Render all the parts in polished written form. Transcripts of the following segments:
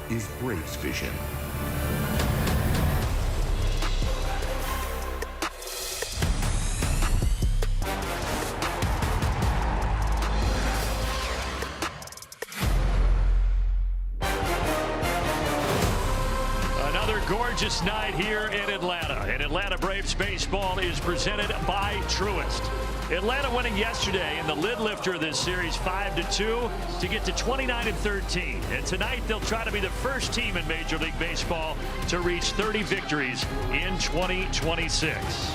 is Braves Vision. Gorgeous night here in Atlanta. And Atlanta Braves baseball is presented by Truist. Atlanta winning yesterday in the lid lifter of this series 5-2 to get to 29-13. And tonight they'll try to be the first team in Major League Baseball to reach 30 victories in 2026.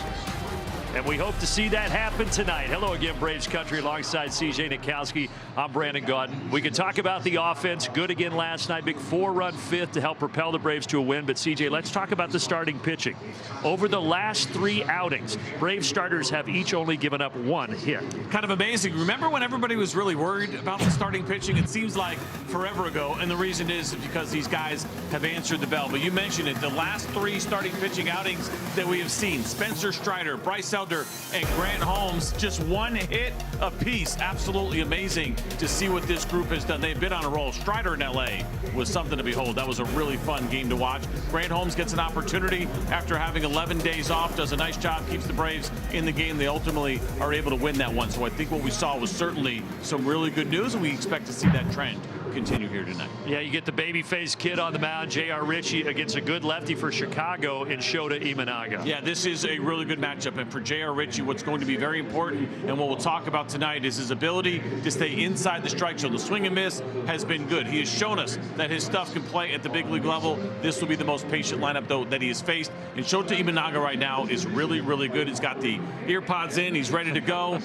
And we hope to see that happen tonight. Hello again, Braves Country, alongside C.J. Nikowski. I'm Brandon Gaudin. We can talk about the offense. Good again last night. Big 4-run fifth to help propel the Braves to a win. But, C.J., let's talk about the starting pitching. Over the last 3 outings, Braves starters have each only given up 1 hit. Kind of amazing. Remember when everybody was really worried about the starting pitching? It seems like forever ago. And the reason is because these guys have answered the bell. But you mentioned it. The last 3 starting pitching outings that we have seen, Spencer Strider, Bryce Elder, and Grant Holmes, just 1 hit apiece. Absolutely amazing to see what this group has done. They've been on a roll. Strider in L.A. was something to behold. That was a really fun game to watch. Grant Holmes gets an opportunity after having 11 days off, does a nice job, keeps the Braves in the game. They ultimately are able to win that one. So I think what we saw was certainly some really good news, and we expect to see that trend continue here tonight. Yeah, you get the babyface kid on the mound, J.R. Ritchie, against a good lefty for Chicago in Shota Imanaga. Yeah, this is a really good matchup, and for J.R. Ritchie, what's going to be very important, and what we'll talk about tonight, is his ability to stay inside the strike zone. The swing and miss has been good. He has shown us that his stuff can play at the big league level. This will be the most patient lineup, though, that he has faced. And Shota Imanaga right now is really, really good. He's got the ear pods in. He's ready to go.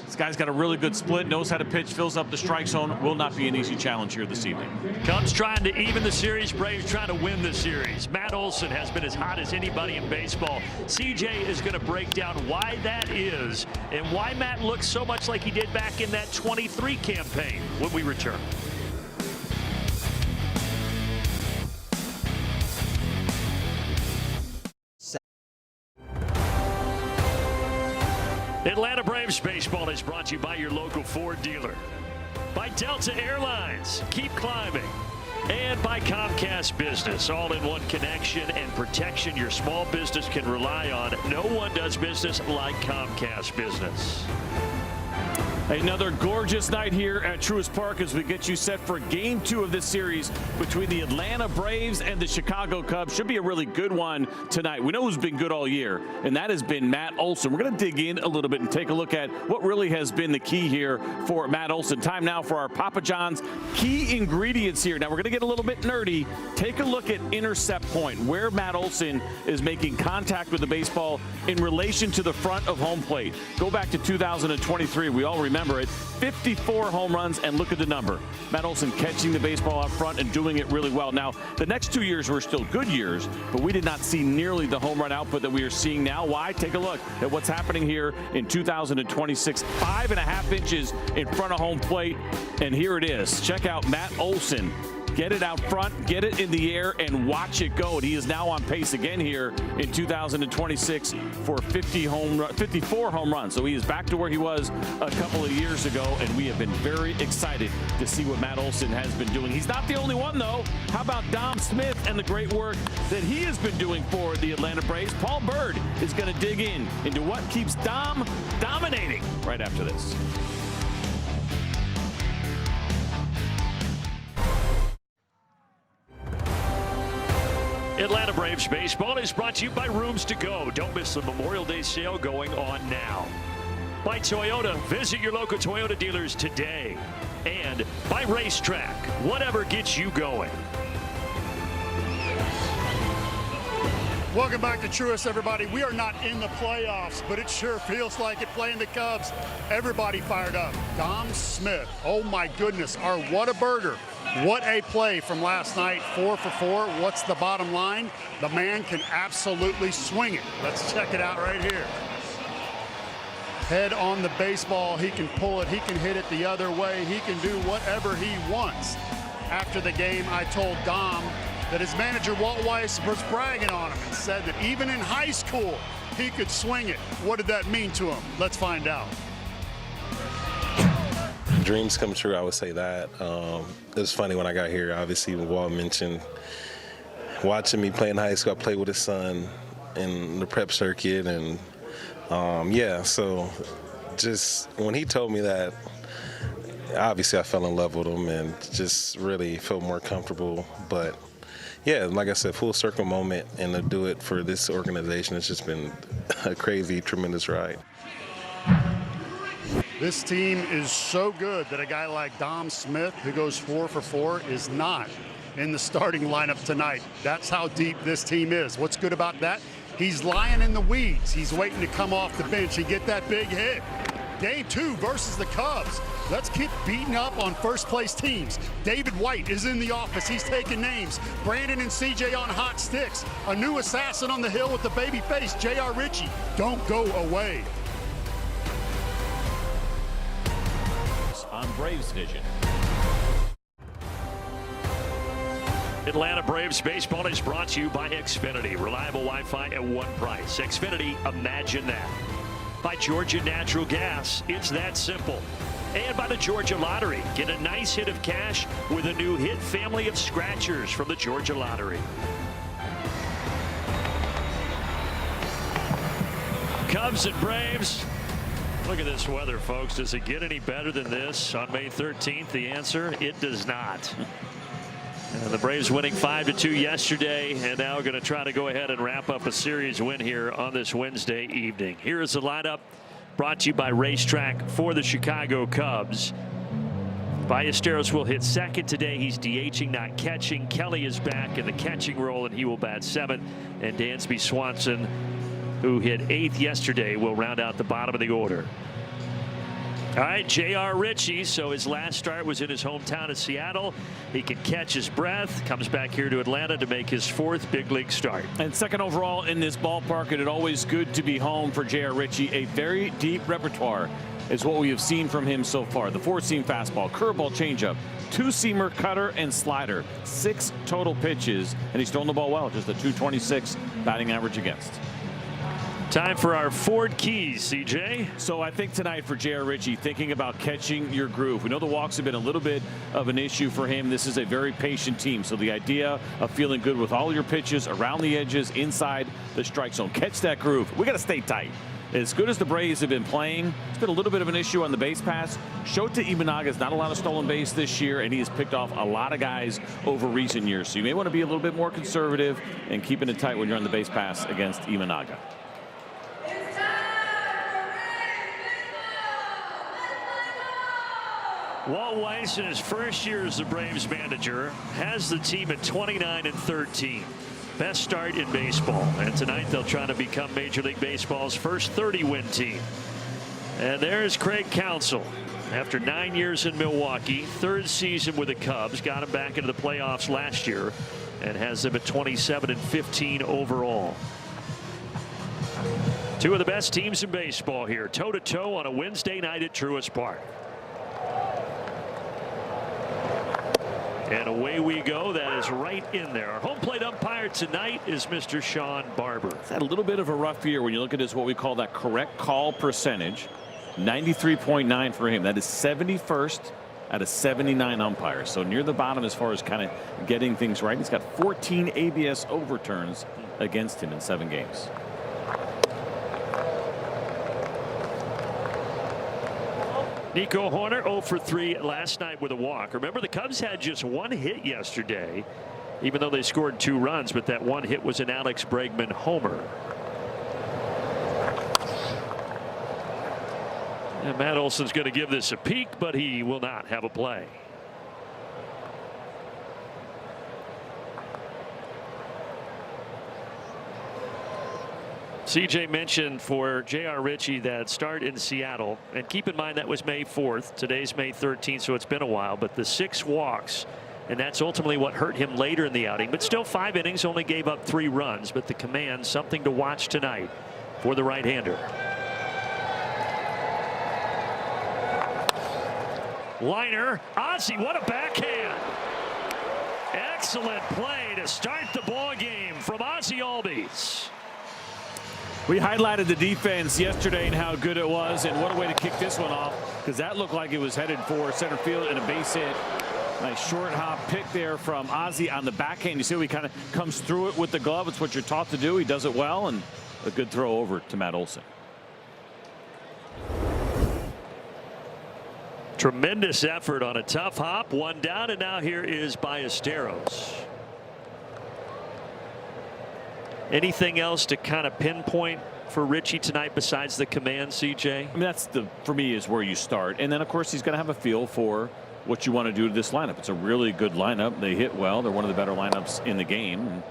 This guy's got a really good split, knows how to pitch, fills up the strike zone. Will not be an easy challenge here this evening. Cubs trying to even the series, Braves trying to win the series. Matt Olson has been as hot as anybody in baseball. CJ is going to break down why that is and why Matt looks so much like he did back in that 23 campaign when we return. Atlanta Braves baseball is brought to you by your local Ford dealer, by Delta Airlines, keep climbing, and by Comcast Business, all in one connection and protection your small business can rely on. No one does business like Comcast Business. Another gorgeous night here at Truist Park as we get you set for Game 2 of this series between the Atlanta Braves and the Chicago Cubs. Should be a really good one tonight. We know who's been good all year, and that has been Matt Olson. We're going to dig in a little bit and take a look at what really has been the key here for Matt Olson. Time now for our Papa John's key ingredients here. Now, we're going to get a little bit nerdy. Take a look at intercept point, where Matt Olson is making contact with the baseball in relation to the front of home plate. Go back to 2023. We all remember it, 54 home runs, and look at the number. Matt Olson catching the baseball out front and doing it really well. Now, the next 2 years were still good years, but we did not see nearly the home run output that we are seeing now. Why? Take a look at what's happening here in 2026. 5.5 inches in front of home plate, and here it is. Check out Matt Olson. Get it out front, get it in the air, and watch it go. And he is now on pace again here in 2026 for 54 home runs. So he is back to where he was a couple of years ago, and we have been very excited to see what Matt Olson has been doing. He's not the only one, though. How about Dom Smith and the great work that he has been doing for the Atlanta Braves? Paul Bird is going to dig into what keeps Dom dominating right after this. Atlanta Braves baseball is brought to you by Rooms to Go. Don't miss the Memorial Day sale going on now. By Toyota, visit your local Toyota dealers today. And by Racetrack, whatever gets you going. Welcome back to Truist, everybody. We are not in the playoffs, but it sure feels like it playing the Cubs. Everybody fired up. Dom Smith, oh my goodness, our Whataburger. What a play from last night, 4 for 4. What's the bottom line? The man can absolutely swing it. Let's check it out right here. Head on the baseball, he can pull it, he can hit it the other way, he can do whatever he wants. After the game, I told Dom that his manager, Walt Weiss, was bragging on him and said that even in high school, he could swing it. What did that mean to him? Let's find out. dreams come true, I would say that. It was funny when I got here. Obviously, Walt mentioned watching me play in high school. I played with his son in the prep circuit, and yeah, so just when he told me that, obviously I fell in love with him and just really felt more comfortable. But yeah, like I said, full circle moment, and to do it for this organization, it's just been a crazy, tremendous ride. This team is so good that a guy like Dom Smith, who goes 4 for 4, is not in the starting lineup tonight. That's how deep this team is. What's good about that? He's lying in the weeds. He's waiting to come off the bench and get that big hit. Game 2 versus the Cubs. Let's keep beating up on first-place teams. David White is in the office. He's taking names. Brandon and CJ on hot sticks. A new assassin on the hill with the baby face, J.R. Ritchie. Don't go away. On Braves Vision. Atlanta Braves baseball is brought to you by Xfinity. Reliable Wi-Fi at one price. Xfinity, imagine that. By Georgia Natural Gas, it's that simple. And by the Georgia Lottery. Get a nice hit of cash with a new hit family of scratchers from the Georgia Lottery. Cubs and Braves. Look at this weather, folks. Does it get any better than this on May 13th? The answer, it does not. And the Braves winning 5-2 yesterday, and now going to try to go ahead and wrap up a series win here on this Wednesday evening. Here is the lineup brought to you by Racetrack for the Chicago Cubs. Ballesteros will hit second today. He's DHing, not catching. Kelly is back in the catching role, and he will bat seventh. And Dansby Swanson, who hit 8th yesterday, will round out the bottom of the order. All right, J.R. Ritchie, so his last start was in his hometown of Seattle. He can catch his breath, comes back here to Atlanta to make his 4th big league start. And second overall in this ballpark, and it's always good to be home for J.R. Ritchie. A very deep repertoire is what we have seen from him so far. The 4-seam fastball, curveball, changeup, 2-seamer, cutter, and slider. 6 total pitches, and he's thrown the ball well, just a .226 batting average against. Time for our Ford Keys, CJ. So I think tonight for J.R. Ritchie, thinking about catching your groove. We know the walks have been a little bit of an issue for him. This is a very patient team. So the idea of feeling good with all your pitches around the edges, inside the strike zone. Catch that groove. We got to stay tight. As good as the Braves have been playing, it's been a little bit of an issue on the base pass. Shota Imanaga's not a lot of stolen base this year, and he has picked off a lot of guys over recent years. So you may want to be a little bit more conservative and keeping it tight when you're on the base pass against Imanaga. Walt Weiss, in his first year as the Braves manager, has the team at 29-13. Best start in baseball. And tonight they'll try to become Major League Baseball's first 30-win team. And there's Craig Counsell. After 9 years in Milwaukee, 3rd season with the Cubs, got him back into the playoffs last year and has them at 27-15 overall. Two of the best teams in baseball here, toe-to-toe on a Wednesday night at Truist Park. And away we go. That is right in there. Our home plate umpire tonight is Mr. Sean Barber. Had a little bit of a rough year when you look at his what we call that correct call percentage. 93.9 for him. That is 71st out of 79 umpires. So near the bottom as far as kind of getting things right. He's got 14 ABS overturns against him in 7 games. Nico Hoerner 0 for 3 last night with a walk. Remember, the Cubs had just 1 hit yesterday, even though they scored 2 runs, but that 1 hit was an Alex Bregman homer. And Matt Olson's going to give this a peek, but he will not have a play. CJ mentioned for J.R. Ritchie that start in Seattle, and keep in mind that was May 4th. Today's May 13th, so it's been a while, but the 6 walks, and that's ultimately what hurt him later in the outing. But still 5 innings, only gave up 3 runs, but the command, something to watch tonight for the right-hander. Liner, Ozzie, what a backhand. Excellent play to start the ball game from Ozzie Albies. We highlighted the defense yesterday and how good it was, and what a way to kick this one off, because that looked like it was headed for center field and a base hit. Nice short hop pick there from Ozzie on the backhand. You see how he kind of comes through it with the glove. It's what you're taught to do. He does it well, and a good throw over to Matt Olson. Tremendous effort on a tough hop. One down, and now here is Ballesteros. Anything else to kind of pinpoint for Richie tonight besides the command, CJ? I mean, that's for me, is where you start. And then, of course, he's going to have a feel for what you want to do to this lineup. It's a really good lineup. They hit well. They're one of the better lineups in the game. And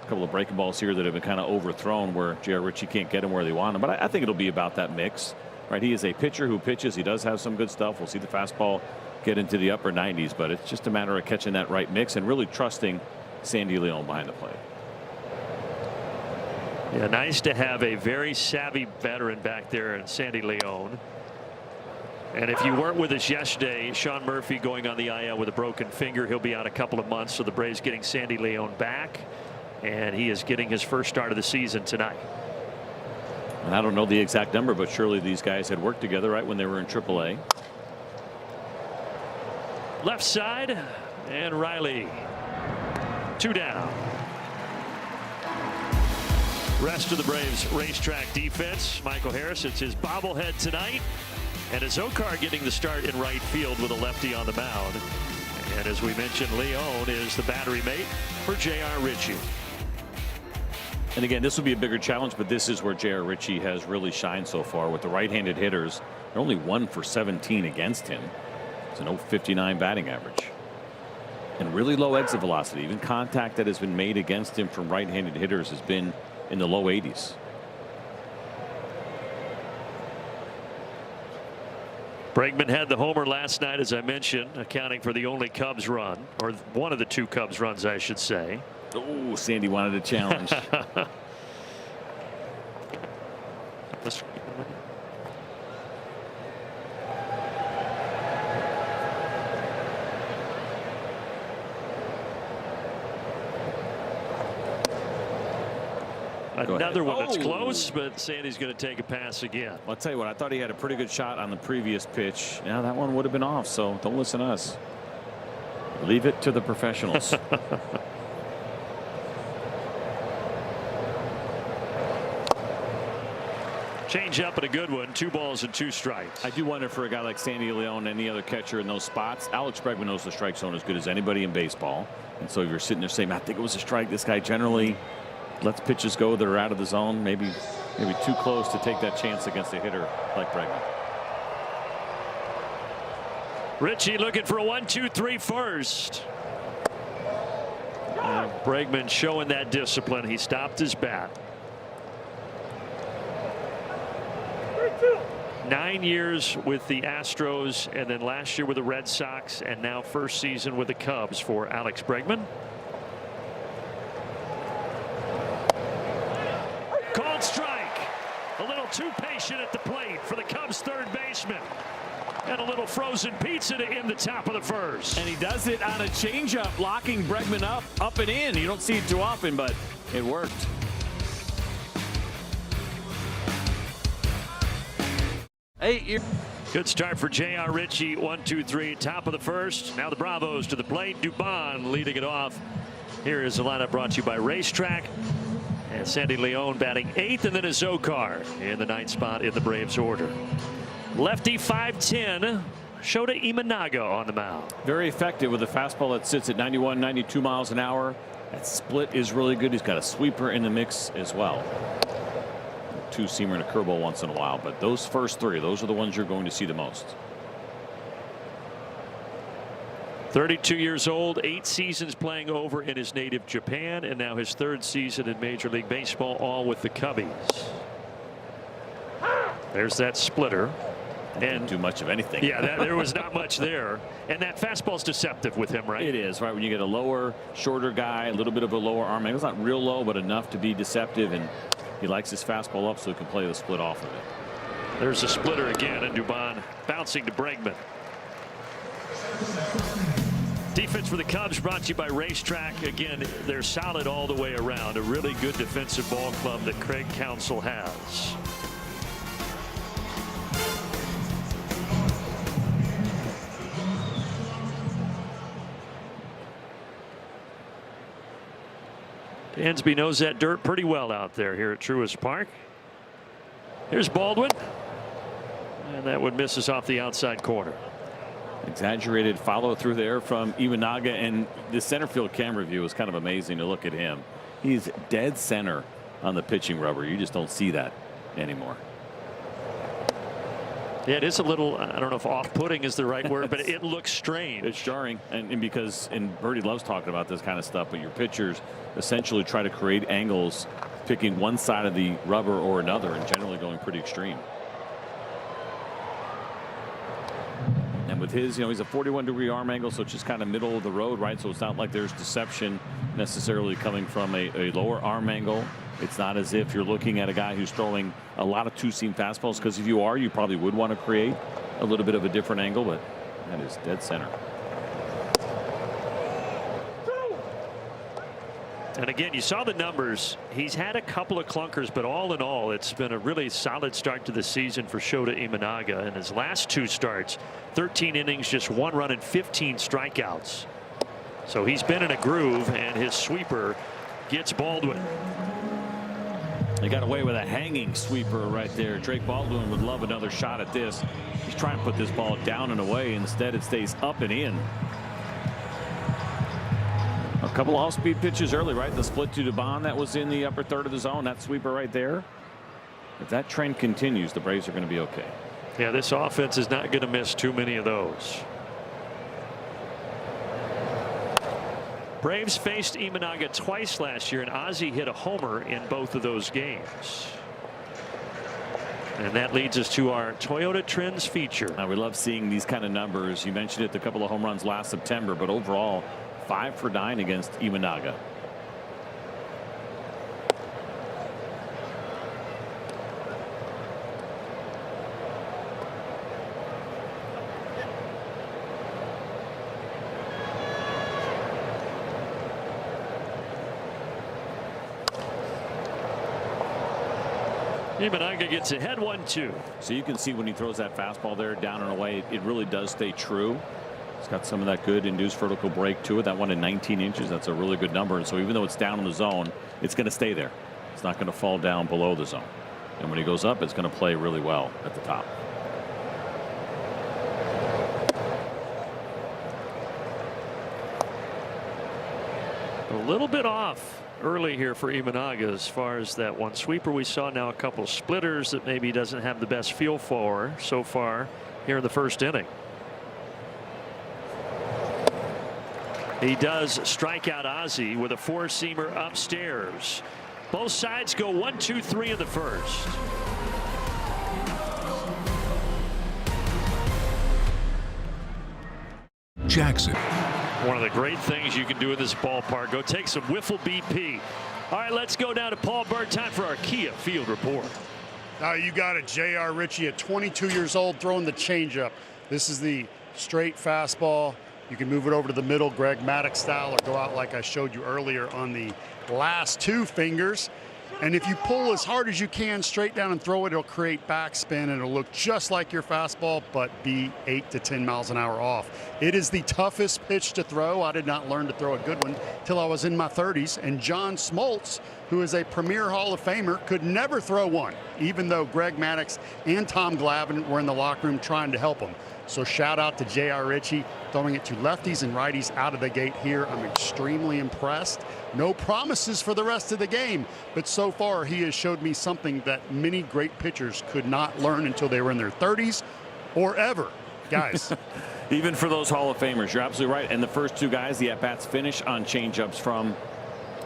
a couple of breaking balls here that have been kind of overthrown where J.R. Richie can't get them where they want them. But I think it'll be about that mix. Right? He is a pitcher who pitches. He does have some good stuff. We'll see the fastball get into the upper 90s. But it's just a matter of catching that right mix and really trusting Sandy Leon behind the plate. Yeah, nice to have a very savvy veteran back there in Sandy Leon. And if you weren't with us yesterday, Sean Murphy going on the IL with a broken finger. He'll be out a couple of months. So the Braves getting Sandy Leon back, and he is getting his first start of the season tonight. And I don't know the exact number, but surely these guys had worked together right when they were in AAA. Left side, and Riley. 2 down. Rest of the Braves racetrack defense. Michael Harris, it's his bobblehead tonight. And Azokar getting the start in right field with a lefty on the mound. And as we mentioned, Leon is the battery mate for J.R. Richie. And again, this will be a bigger challenge, but this is where J.R. Richie has really shined so far with the right-handed hitters. They're only 1 for 17 against him. It's an 0.59 batting average. And really low exit velocity. Even contact that has been made against him from right-handed hitters has been in the low 80s. Bregman had the homer last night, as I mentioned, accounting for the only Cubs run, or one of the 2 Cubs runs, I should say. Oh, Sandy wanted a challenge. Another one that's close, but Sandy's going to take a pass again. I'll tell you what, I thought he had a pretty good shot on the previous pitch. Now that one would have been off, so don't listen to us. Leave it to the professionals. Change up and a good one. 2 balls and 2 strikes. I do wonder for a guy like Sandy Leon, any other catcher in those spots. Alex Bregman knows the strike zone as good as anybody in baseball. And so if you're sitting there saying, I think it was a strike, this guy generally lets pitches go that are out of the zone, maybe too close to take that chance against a hitter like Bregman. Richie looking for a 1-2-3 first. And Bregman showing that discipline. He stopped his bat. 9 years with the Astros, and then last year with the Red Sox, and now first season with the Cubs for Alex Bregman. Called strike. A little too patient at the plate for the Cubs third baseman. And a little frozen pizza to end the top of the first. And he does it on a changeup, locking Bregman up and in. You don't see it too often, but it worked. Good start for J.R. Richie. 1-2-3, top of the first. Now the Bravos to the plate. Dubon leading it off. Here is the lineup brought to you by Racetrack. And Sandy Leon batting 8th, and then a Zokar in the 9th spot in the Braves order. Lefty 5'10", Shota Imanaga on the mound. Very effective with a fastball that sits at 91, 92 miles an hour. That split is really good. He's got a sweeper in the mix as well. 2-seamer and a curveball once in a while, but those first 3, those are the ones you're going to see the most. 32 years old, 8 seasons playing over in his native Japan, and now his 3rd season in Major League Baseball, all with the Cubbies. There's that splitter. And do much of anything. Yeah, there was not much there. And that fastball's deceptive with him, right? It is, right? When you get a lower, shorter guy, a little bit of a lower arm angle. It's not real low, but enough to be deceptive, and he likes his fastball up so he can play the split off of it. There's a splitter again, and Dubon bouncing to Bregman. Defense for the Cubs brought to you by Racetrack. Again, they're solid all the way around. A really good defensive ball club that Craig Counsell has. Dansby knows that dirt pretty well out there here at Truist Park. Here's Baldwin. And that would miss us off the outside corner. Exaggerated follow through there from Imanaga, and the center field camera view is kind of amazing to look at him. He's dead center on the pitching rubber. You just don't see that anymore. Yeah, it is a little, I don't know if off-putting is the right word, but it looks strange. It's jarring, and because, and Birdie loves talking about this kind of stuff, but your pitchers essentially try to create angles picking one side of the rubber or another, and generally going pretty extreme. And with his, he's a 41-degree arm angle, so it's just kind of middle of the road, right? So it's not like there's deception necessarily coming from a lower arm angle. It's not as if you're looking at a guy who's throwing a lot of two-seam fastballs, because if you are, you probably would want to create a little bit of a different angle, but that is dead center. And again, you saw the numbers. He's had a couple of clunkers, but all in all, it's been a really solid start to the season for Shota Imanaga. In his last 2 starts, 13 innings, just 1 run and 15 strikeouts. So he's been in a groove, and his sweeper gets Baldwin. He got away with a hanging sweeper right there. Drake Baldwin would love another shot at this. He's trying to put this ball down and away. Instead, it stays up and in. A couple off-speed pitches early, right? The split to Dubon that was in the upper third of the zone. That sweeper right there. If that trend continues, the Braves are going to be okay. Yeah, this offense is not going to miss too many of those. Braves faced Imanaga twice last year, and Ozzie hit a homer in both of those games. And that leads us to our Toyota Trends feature. Now, we love seeing these kind of numbers. You mentioned it, a couple of home runs last September, but overall 5 for 9 against Imanaga. Imanaga gets ahead 1-2. So you can see when he throws that fastball there down and away, it really does stay true. It's got some of that good induced vertical break to it. That one at 19 inches, that's a really good number. And so even though it's down in the zone, it's going to stay there. It's not going to fall down below the zone. And when he goes up, it's going to play really well at the top. A little bit off early here for Imanaga as far as that one sweeper we saw. Now a couple of splitters that maybe he doesn't have the best feel for so far here in the first inning. He does strike out Ozzie with a 4-seamer upstairs. Both sides go 1-2-3 in the first. Jackson. One of the great things you can do in this ballpark, go take some wiffle BP. All right, let's go down to Paul Bird. Time for our Kia Field Report. Now you got it, J.R. Ritchie at 22 years old throwing the changeup. This is the straight fastball. You can move it over to the middle, Greg Maddux style, or go out like I showed you earlier on the last 2 fingers. And if you pull as hard as you can straight down and throw it, it'll create backspin, and it'll look just like your fastball, but be 8 to 10 miles an hour off. It is the toughest pitch to throw. I did not learn to throw a good one till I was in my 30s. And John Smoltz, who is a premier Hall of Famer, could never throw one, even though Greg Maddux and Tom Glavine were in the locker room trying to help him. So shout out to J.R. Ritchie, throwing it to lefties and righties out of the gate here. I'm extremely impressed. No promises for the rest of the game, but so far he has showed me something that many great pitchers could not learn until they were in their 30s or ever. Guys. Even for those Hall of Famers, you're absolutely right. And the first 2 guys, the at-bats finish on changeups from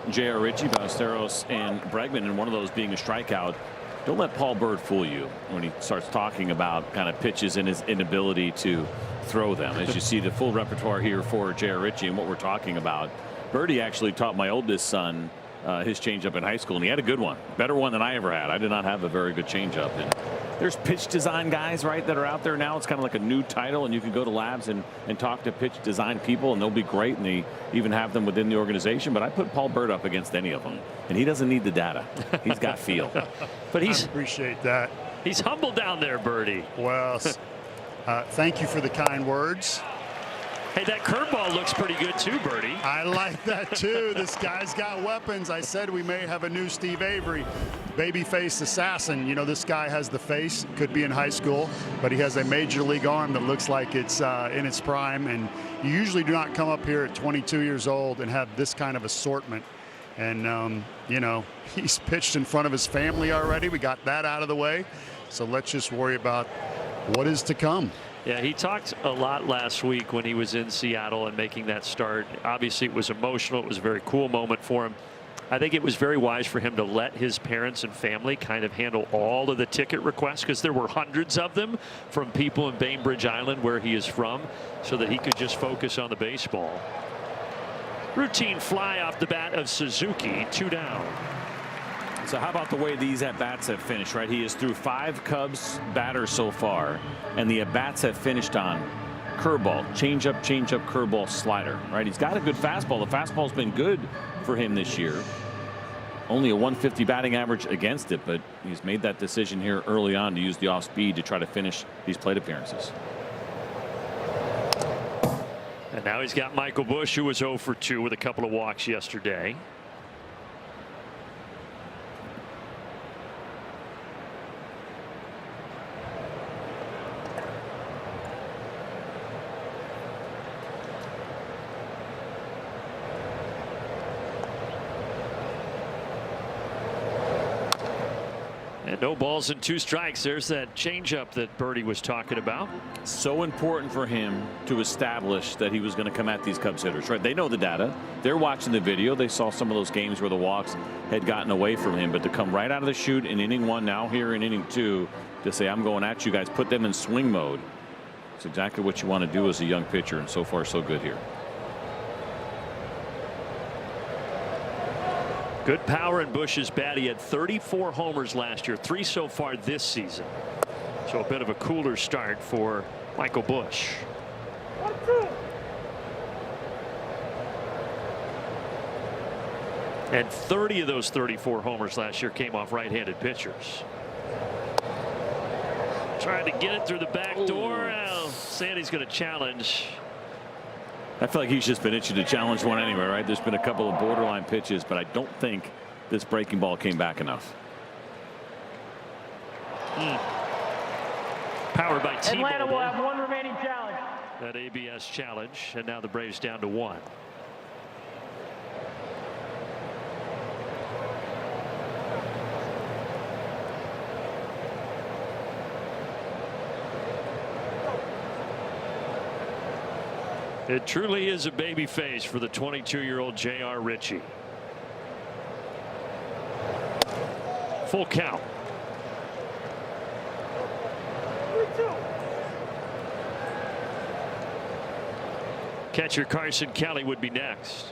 J.R. Ritchie, Ballesteros, and Bregman, and one of those being a strikeout. Don't let Paul Bird fool you when he starts talking about kind of pitches and his inability to throw them. As you see the full repertoire here for J.R. Ritchie and what we're talking about. Birdie actually taught my oldest son his changeup in high school, and he had a good one, better one than I ever had. I did not have a very good changeup, and There's pitch design guys, right, that are out there now. It's kind of like a new title, and you can go to labs and talk to pitch design people, and they'll be great, and they even have them within the organization. But I put Paul Burt up against any of them, and he doesn't need the data. He's got feel. But I appreciate that. He's humble down there, Birdie. Well, thank you for the kind words. Hey, that curveball looks pretty good too, Birdie. I like that too. This guy's got weapons. I said we may have a new Steve Avery, babyface assassin. You know, this guy has the face, could be in high school, but he has a major league arm that looks like it's in its prime. And you usually do not come up here at 22 years old and have this kind of assortment. And, you know, he's pitched in front of his family already. We got that out of the way. So let's just worry about what is to come. Yeah, he talked a lot last week when he was in Seattle and making that start. Obviously, it was emotional. It was a very cool moment for him. I think it was very wise for him to let his parents and family kind of handle all of the ticket requests, because there were hundreds of them from people in Bainbridge Island, where he is from, so that he could just focus on the baseball. Routine fly off the bat of Suzuki, 2 down. So how about the way these at-bats have finished, right? He is through 5 Cubs batters so far, and the at-bats have finished on curveball, changeup, curveball, slider, right? He's got a good fastball. The fastball's been good for him this year. Only a 150 batting average against it, but he's made that decision here early on to use the off-speed to try to finish these plate appearances. And now he's got Michael Busch, who was 0 for 2 with a couple of walks yesterday. And no balls and 2 strikes. There's that changeup that Birdie was talking about. So important for him to establish that he was going to come at these Cubs hitters, right? They know the data. They're watching the video. They saw some of those games where the walks had gotten away from him. But to come right out of the chute in inning 1, now here in inning 2, to say, I'm going at you guys, put them in swing mode. It's exactly what you want to do as a young pitcher, and so far so good here. Good power in Busch's bat. He had 34 homers last year, 3 so far this season. So a bit of a cooler start for Michael Busch. And 30 of those 34 homers last year came off right-handed pitchers. Trying to get it through the back door. Well, Sandy's going to challenge. I feel like he's just been itching to challenge one anyway, right? There's been a couple of borderline pitches, but I don't think this breaking ball came back enough. Powered by T-Mobile. Atlanta will have 1 remaining challenge. That ABS challenge, and now the Braves down to 1. It truly is a baby face for the 22-year-old J.R. Ritchie. Full count. Catcher Carson Kelly would be next.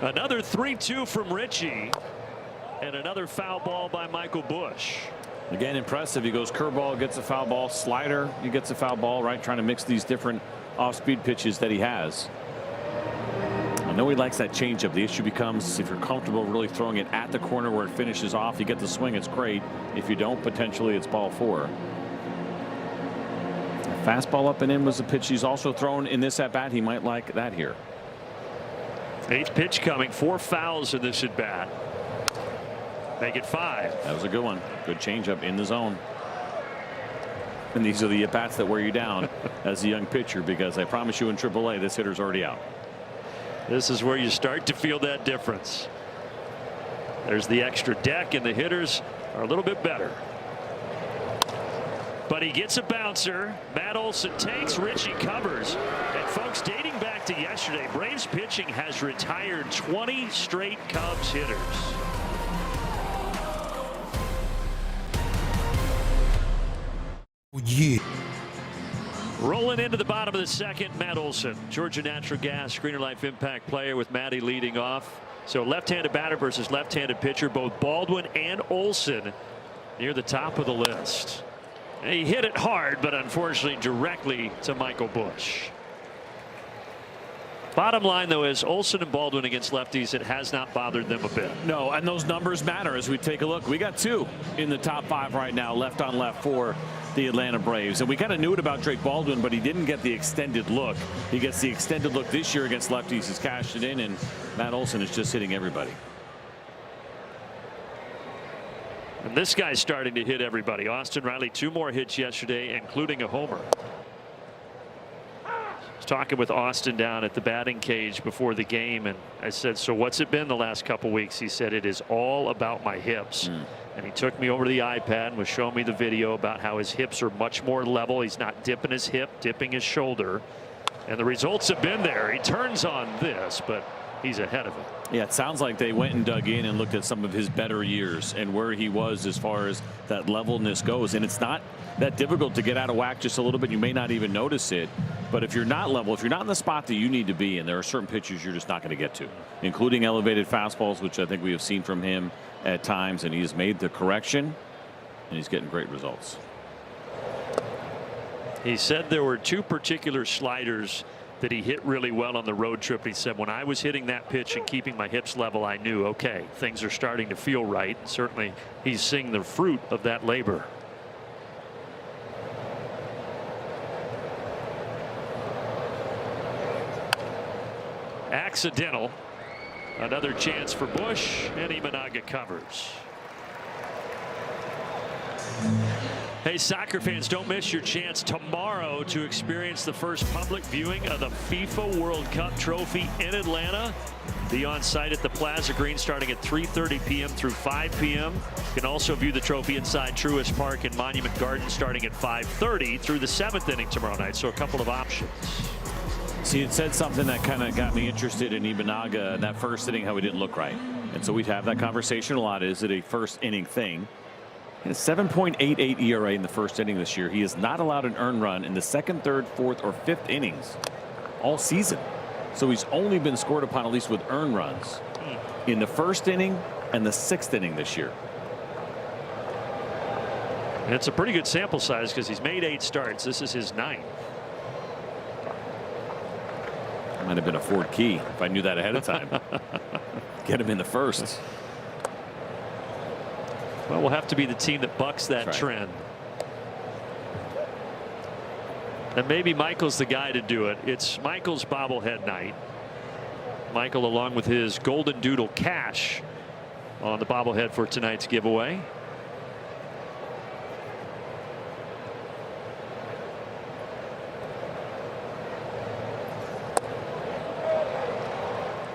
Another 3-2 from Ritchie, and another foul ball by Michael Busch. Again, impressive. He goes curveball, gets a foul ball, slider, he gets a foul ball, right? Trying to mix these different off-speed pitches that he has. I know he likes that changeup. The issue becomes if you're comfortable really throwing it at the corner where it finishes off, you get the swing, it's great. If you don't, potentially it's ball 4. Fastball up and in was a pitch he's also thrown in this at bat. He might like that here. 8th pitch coming. 4 fouls in this at bat. Make it 5. That was a good one. Good changeup in the zone. And these are the at bats that wear you down as a young pitcher, because I promise you in AAA this hitter's already out. This is where you start to feel that difference. There's the extra deck, and the hitters are a little bit better. But he gets a bouncer. Matt Olson takes, Richie covers. And folks, dating back to yesterday, Braves pitching has retired 20 straight Cubs hitters. Yeah. Rolling into the bottom of the second, Matt Olson, Georgia Natural Gas Greener Life Impact player, with Matty leading off. So left-handed batter versus left-handed pitcher, both Baldwin and Olson near the top of the list. And he hit it hard, but unfortunately directly to Michael Busch. Bottom line, though, is Olson and Baldwin against lefties, it has not bothered them a bit. No, and those numbers matter as we take a look. We got 2 in the top 5 right now, left on left for the Atlanta Braves. And we kind of knew it about Drake Baldwin, but he didn't get the extended look. He gets the extended look this year against lefties. He's cashed it in, and Matt Olson is just hitting everybody. And this guy's starting to hit everybody. Austin Riley, 2 more hits yesterday, including a homer. I was talking with Austin down at the batting cage before the game, and I said, so what's it been the last couple weeks? He said, it is all about my hips. And he took me over to the iPad and was showing me the video about how his hips are much more level. He's not dipping his hip, dipping his shoulder. And the results have been there. He turns on this, but he's ahead of it. Yeah, it sounds like they went and dug in and looked at some of his better years and where he was as far as that levelness goes. And it's not that difficult to get out of whack just a little bit. You may not even notice it. But if you're not level, if you're not in the spot that you need to be, and there are certain pitches you're just not going to get to, including elevated fastballs, which I think we have seen from him at times, and he has made the correction, and he's getting great results. He said there were 2 particular sliders that he hit really well on the road trip. He said, when I was hitting that pitch and keeping my hips level, I knew, okay, things are starting to feel right. And certainly he's seeing the fruit of that labor. Accidental. Another chance for Busch, and Imanaga covers. Hey, soccer fans, don't miss your chance tomorrow to experience the first public viewing of the FIFA World Cup trophy in Atlanta. Be on site at the Plaza Green starting at 3:30 p.m. through 5 p.m. You can also view the trophy inside Truist Park and Monument Garden starting at 5:30 through the 7th inning tomorrow night. So a couple of options. See, it said something that kind of got me interested in Imanaga in that first inning, how he didn't look right. And so we'd have that conversation a lot. Is it a first inning thing? And a 7.88 ERA in the first inning this year. He is not allowed an earned run in the 2nd, 3rd, 4th, or 5th innings all season. So he's only been scored upon, at least with earned runs, in the 1st inning and the 6th inning this year. And it's a pretty good sample size because he's made 8 starts. This is his 9th. Might have been a Ford key if I knew that ahead of time. Get him in the first. Well, we'll have to be the team that bucks that That's right. trend. And maybe Michael's the guy to do it. It's Michael's bobblehead night. Michael, along with his Golden Doodle cash on the bobblehead for tonight's giveaway.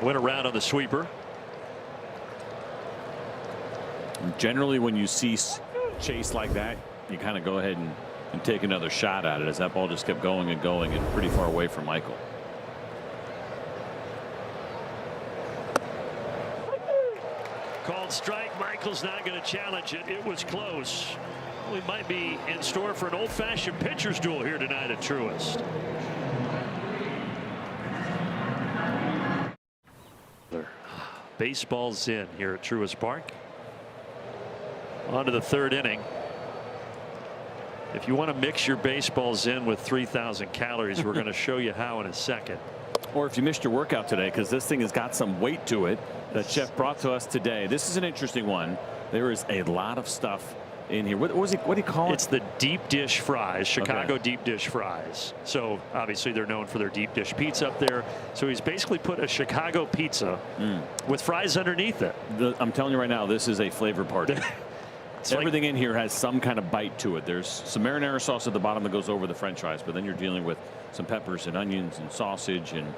Went around on the sweeper. Generally, when you see chase like that, you kind of go ahead and take another shot at it, as that ball just kept going and going and pretty far away from Michael. Called strike. Michael's not going to challenge it. It was close. We might be in store for an old-fashioned pitcher's duel here tonight at Truist. Baseball's in here at Truist Park. On to the 3rd inning. If you want to mix your baseballs in with 3,000 calories, we're going to show you how in a second. Or if you missed your workout today, because this thing has got some weight to it that Chef brought to us today. This is an interesting one. There is a lot of stuff in here. What do you call it? It's the deep dish fries, Chicago deep dish fries. So obviously they're known for their deep dish pizza up there. So he's basically put a Chicago pizza with fries underneath it. I'm telling you right now, this is a flavor party. Everything in here has some kind of bite to it. There's some marinara sauce at the bottom that goes over the French fries, but then you're dealing with some peppers and onions and sausage, and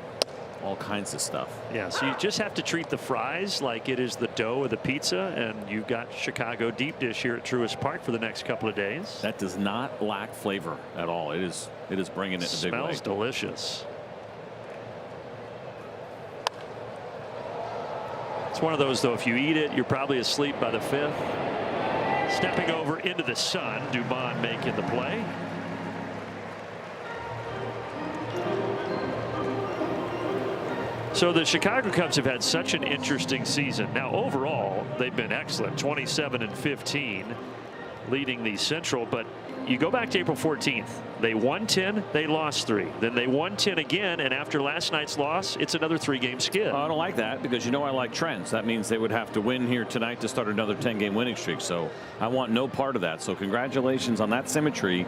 all kinds of stuff. Yeah, so you just have to treat the fries like it is the dough of the pizza, and you've got Chicago deep dish here at Truist Park for the next couple of days. That does not lack flavor at all. It is bringing it in a big way. Smells delicious. It's one of those, though, if you eat it, you're probably asleep by the 5th. Stepping over into the sun, Dubon making the play. So the Chicago Cubs have had such an interesting season. Now, overall, they've been excellent, 27-15, leading the Central. But you go back to April 14th, they won 10, they lost 3. Then they won 10 again, and after last night's loss, it's another 3-game skid. I don't like that, because I like trends. That means they would have to win here tonight to start another 10-game winning streak. So I want no part of that. So congratulations on that symmetry.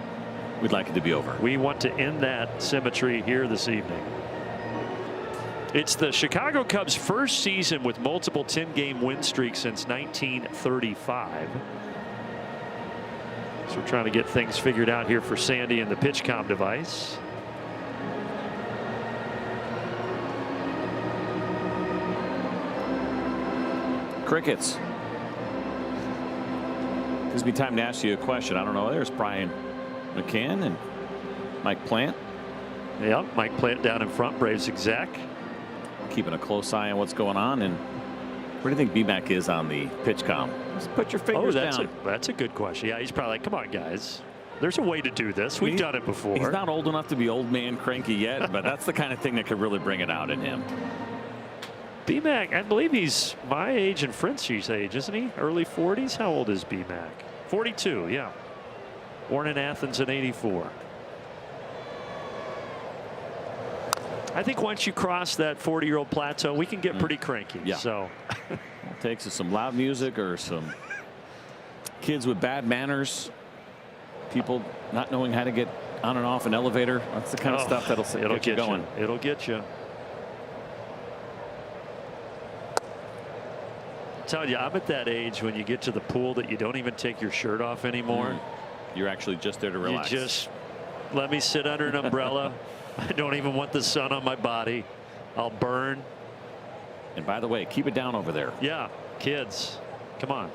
We'd like it to be over. We want to end that symmetry here this evening. It's the Chicago Cubs' first season with multiple 10-game win streaks since 1935. So we're trying to get things figured out here for Sandy and the PitchCom device. Crickets. Gives me time to ask you a question. I don't know. There's Brian McCann and Mike Plant. Yeah, Mike Plant down in front, Braves exec. Keeping a close eye on what's going on. And where do you think BMAC is on the PitchCom? Just put your fingers down. That's a good question. Yeah, he's probably like, come on, guys. There's a way to do this. We've done it before. He's not old enough to be old man cranky yet, but that's the kind of thing that could really bring it out in him. BMAC, I believe he's my age and Frenchie's age, isn't he? Early 40s? How old is BMAC? 42, yeah. Born in Athens in '84. I think once you cross that 40-year-old plateau, we can get pretty cranky. Yeah. So it takes some loud music or some kids with bad manners, people not knowing how to get on and off an elevator. That's the kind of stuff that'll get you going. It'll get you. I tell you, I'm at that age when you get to the pool that you don't even take your shirt off anymore. You're actually just there to relax. You just let me sit under an umbrella. I don't even want the sun on my body. I'll burn. And by the way, keep it down over there. Yeah, kids, come on.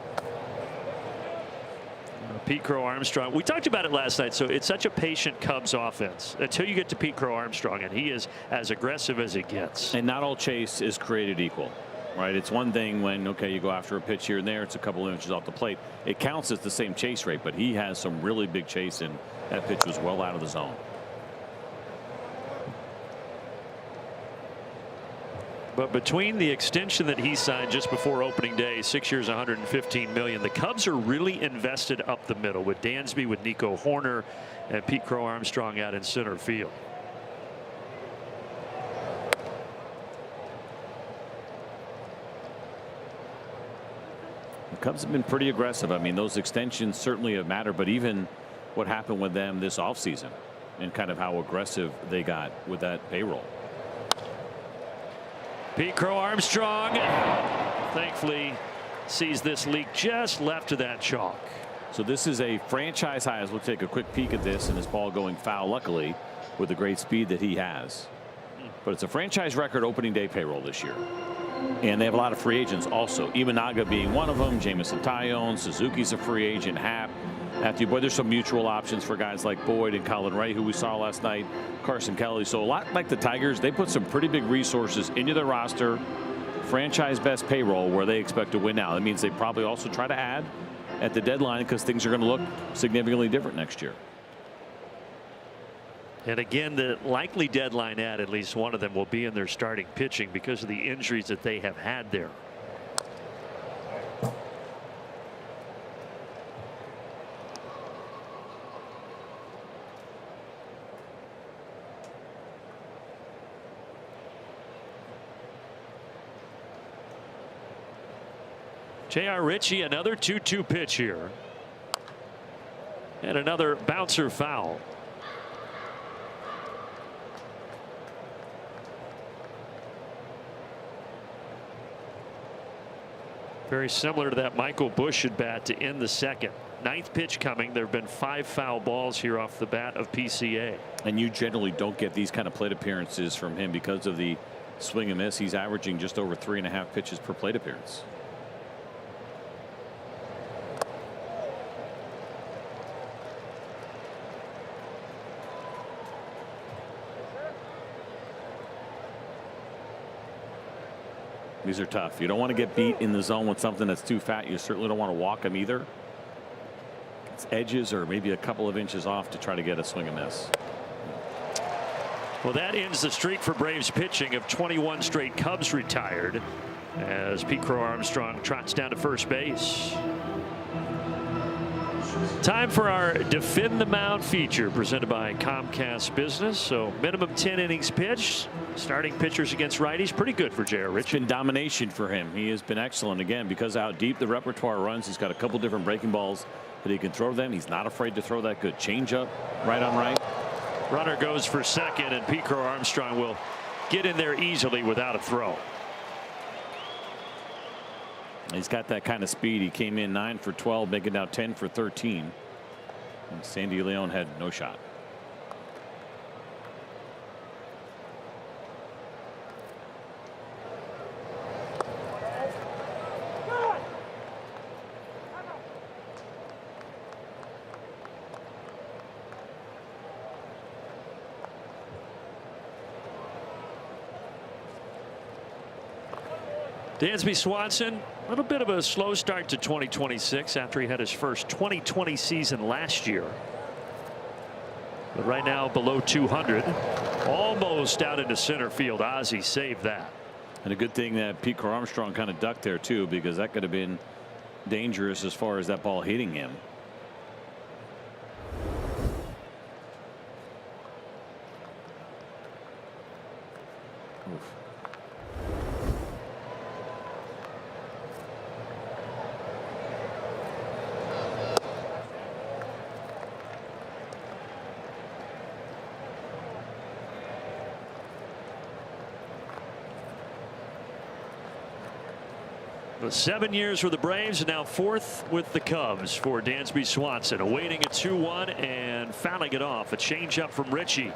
Pete Crow Armstrong. We talked about it last night. So it's such a patient Cubs offense until you get to Pete Crow Armstrong, and he is as aggressive as it gets. And not all chase is created equal. Right. It's one thing when, OK, you go after a pitch here and there. It's a couple of inches off the plate. It counts as the same chase rate, but he has some really big chase, and that pitch was well out of the zone. But between the extension that he signed just before opening day, 6 years, $115 million, the Cubs are really invested up the middle with Dansby, with Nico Horner, and Pete Crow Armstrong out in center field. The Cubs have been pretty aggressive. I mean, those extensions certainly have mattered, but even what happened with them this offseason and kind of how aggressive they got with that payroll. Pete Crow Armstrong thankfully sees this leak just left of that chalk. So this is a franchise high, as we'll take a quick peek at this, and this ball going foul, luckily, with the great speed that he has. But it's a franchise record opening day payroll this year. And they have a lot of free agents also. Imanaga being one of them. Jamison Tyone. Suzuki's a free agent. Happ. Matthew Boyd. There's some mutual options for guys like Boyd and Colin Ray, who we saw last night. Carson Kelly. So a lot like the Tigers, they put some pretty big resources into their roster. Franchise best payroll where they expect to win now. That means they probably also try to add at the deadline because things are going to look significantly different next year. And again, the likely deadline at least one of them will be in their starting pitching because of the injuries that they have had there. J.R. Ritchie, another 2-2 pitch here. And another bouncer foul. Very similar to that Michael Busch at bat to end the second. Ninth pitch coming. There have been 5 foul balls here off the bat of PCA. And you generally don't get these kind of plate appearances from him because of the swing and miss. He's averaging just over 3.5 pitches per plate appearance. These are tough. You don't want to get beat in the zone with something that's too fat. You certainly don't want to walk him either. It's edges or maybe a couple of inches off to try to get a swing and miss. Well, that ends the streak for Braves pitching of 21 straight Cubs retired as Pete Crow Armstrong trots down to first base. Time for our Defend the Mound feature presented by Comcast Business. So minimum 10 innings pitched. Starting pitchers against righties. Pretty good for J.R. Ritchie. It's been domination for him. He has been excellent again because how deep the repertoire runs. He's got a couple different breaking balls that he can throw them. He's not afraid to throw that good changeup right on right. Runner goes for second, and Pete Crow Armstrong will get in there easily without a throw. He's got that kind of speed. He came in 9 for 12, making now 10 for 13. And Sandy Leon had no shot. Dansby Swanson, a little bit of a slow start to 2026 after he had his first 2020 season last year. But right now below 200, almost out into center field. Ozzie saved that. And a good thing that Pete Crow Armstrong kind of ducked there too, because that could have been dangerous as far as that ball hitting him. Oof. The 7 years for the Braves, and now 4th with the Cubs for Dansby Swanson, awaiting a 2-1 and fouling it off. A changeup from Ritchie.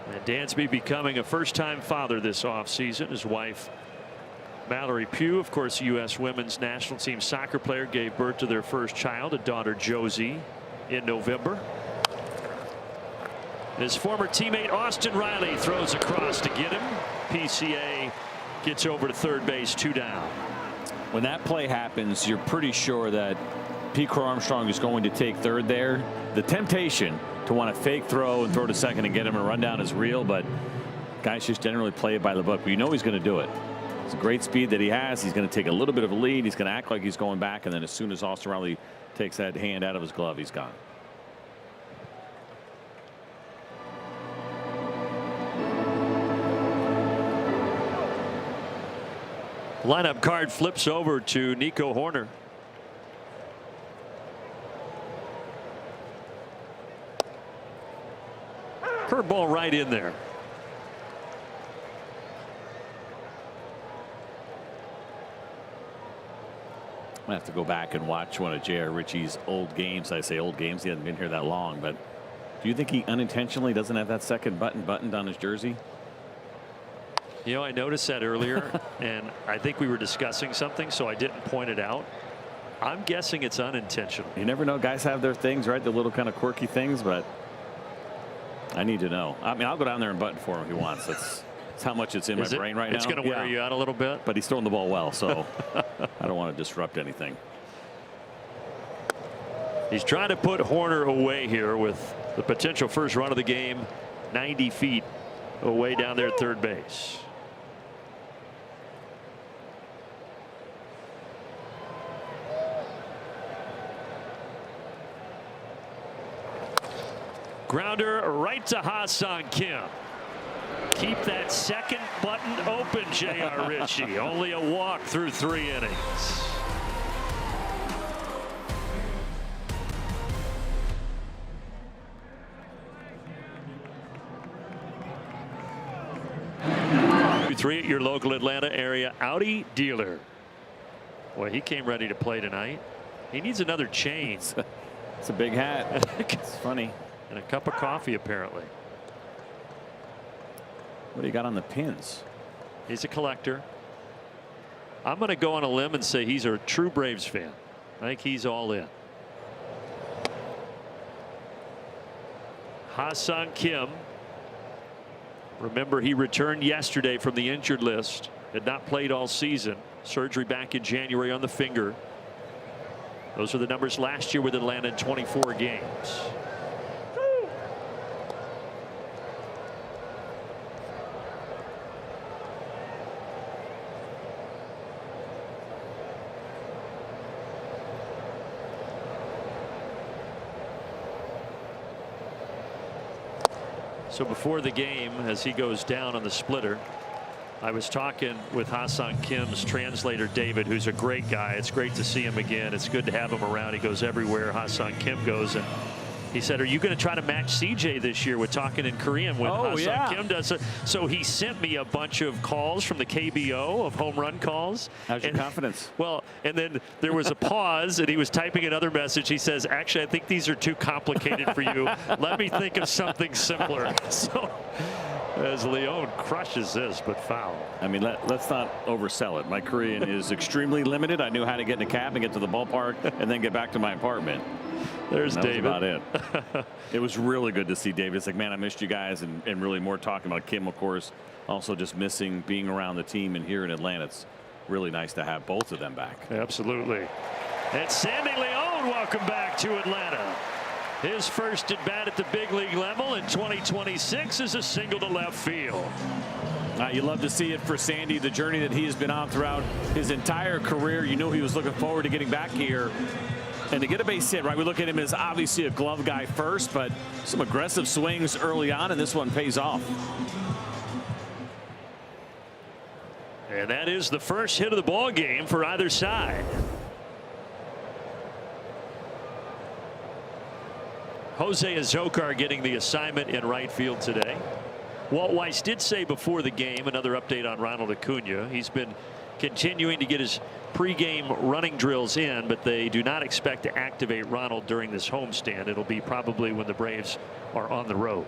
And Dansby becoming a first-time father this offseason. His wife Mallory Pugh, of course, U.S. women's national team soccer player, gave birth to their first child, a daughter Josie, in November. His former teammate Austin Riley throws across to get him. PCA gets over to third base, 2 down. When that play happens, you're pretty sure that Pete Crow Armstrong is going to take third there. The temptation to want to fake throw and throw to second and get him a rundown is real, but guys just generally play it by the book. But you know he's going to do it. It's a great speed that he has. He's going to take a little bit of a lead. He's going to act like he's going back, and then as soon as Austin Riley takes that hand out of his glove, he's gone. Lineup card flips over to Nico Horner. Curveball right in there. I have to go back and watch one of J.R. Ritchie's old games. I say old games. He hasn't been here that long, but do you think he unintentionally doesn't have that second button buttoned on his jersey? You know, I noticed that earlier, and I think we were discussing something, so I didn't point it out. I'm guessing it's unintentional. You never know. Guys have their things, right? The little kind of quirky things, but I need to know. I mean, I'll go down there and button for him if he wants. That's how much it's in my brain right now. It's going to wear you out a little bit. But he's throwing the ball well, so I don't want to disrupt anything. He's trying to put Horner away here with the potential first run of the game, 90 feet away down there at third base. Grounder right to Ha-Seong Kim. Keep that second button open, J.R. Ritchie. Only a walk through 3 innings. Three at your local Atlanta area Audi dealer. Boy, he came ready to play tonight. He needs another chain. It's a big hat. It's funny. And a cup of coffee, apparently. What do you got on the pins? He's a collector. I'm going to go on a limb and say he's a true Braves fan. I think he's all in. Ha-Seong Kim. Remember, he returned yesterday from the injured list. Had not played all season. Surgery back in January on the finger. Those are the numbers last year with Atlanta in 24 games. So before the game, as he goes down on the splitter, I was talking with Ha-Seong Kim's translator, David, who's a great guy. It's great to see him again. It's good to have him around. He goes everywhere Ha-Seong Kim goes. And he said, are you going to try to match CJ this year with talking in Korean when Ha-Seong Kim does it? So he sent me a bunch of calls from the KBO of home run calls. How's your confidence? Well, and then there was a pause and he was typing another message. He says, actually, I think these are too complicated for you. Let me think of something simpler. So as Leon crushes this, but foul. I mean, let's not oversell it. My Korean is extremely limited. I knew how to get in a cab and get to the ballpark and then get back to my apartment. There's David. That was about it. It was really good to see David. It's like, man, I missed you guys, and really more talking about Kim, of course. Also just missing being around the team and here in Atlanta. It's really nice to have both of them back. Absolutely. And Sandy Leon, welcome back to Atlanta. His first at bat at the big league level in 2026 is a single to left field. You love to see it for Sandy, the journey that he has been on throughout his entire career. You know he was looking forward to getting back here. And to get a base hit, right, we look at him as obviously a glove guy first, but some aggressive swings early on, and this one pays off. And that is the first hit of the ball game for either side. Jose Azocar getting the assignment in right field today. Walt Weiss did say before the game, another update on Ronald Acuna. He's been continuing to get his pregame running drills in, but they do not expect to activate Ronald during this homestand. It'll be probably when the Braves are on the road.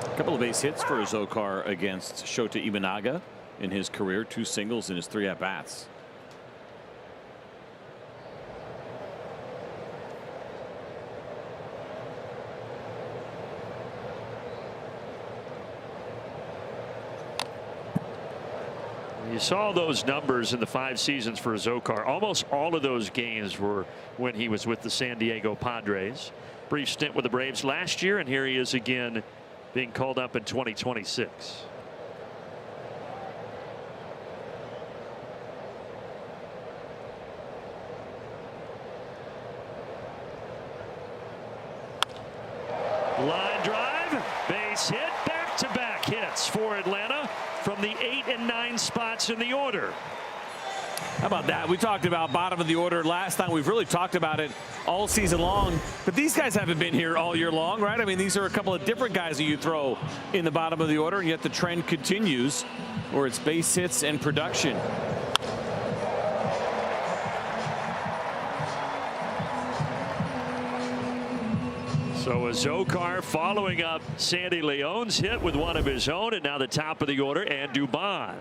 A couple of base hits for Azocar against Shota Imanaga in his career. 2 singles in his 3 at-bats. You saw those numbers in the 5 seasons for Azocar. Almost all of those games were when he was with the San Diego Padres. Brief stint with the Braves last year, and here he is again being called up in 2026. Line drive, base hit, back-to-back hits for Atlanta from the 8 and 9 spots in the order. How about that? We talked about bottom of the order last time. We've really talked about it all season long, but these guys haven't been here all year long, right? I mean, these are a couple of different guys that you throw in the bottom of the order, and yet the trend continues where it's base hits and production. So Azocar following up Sandy Leon's hit with one of his own, and now the top of the order, and Dubon.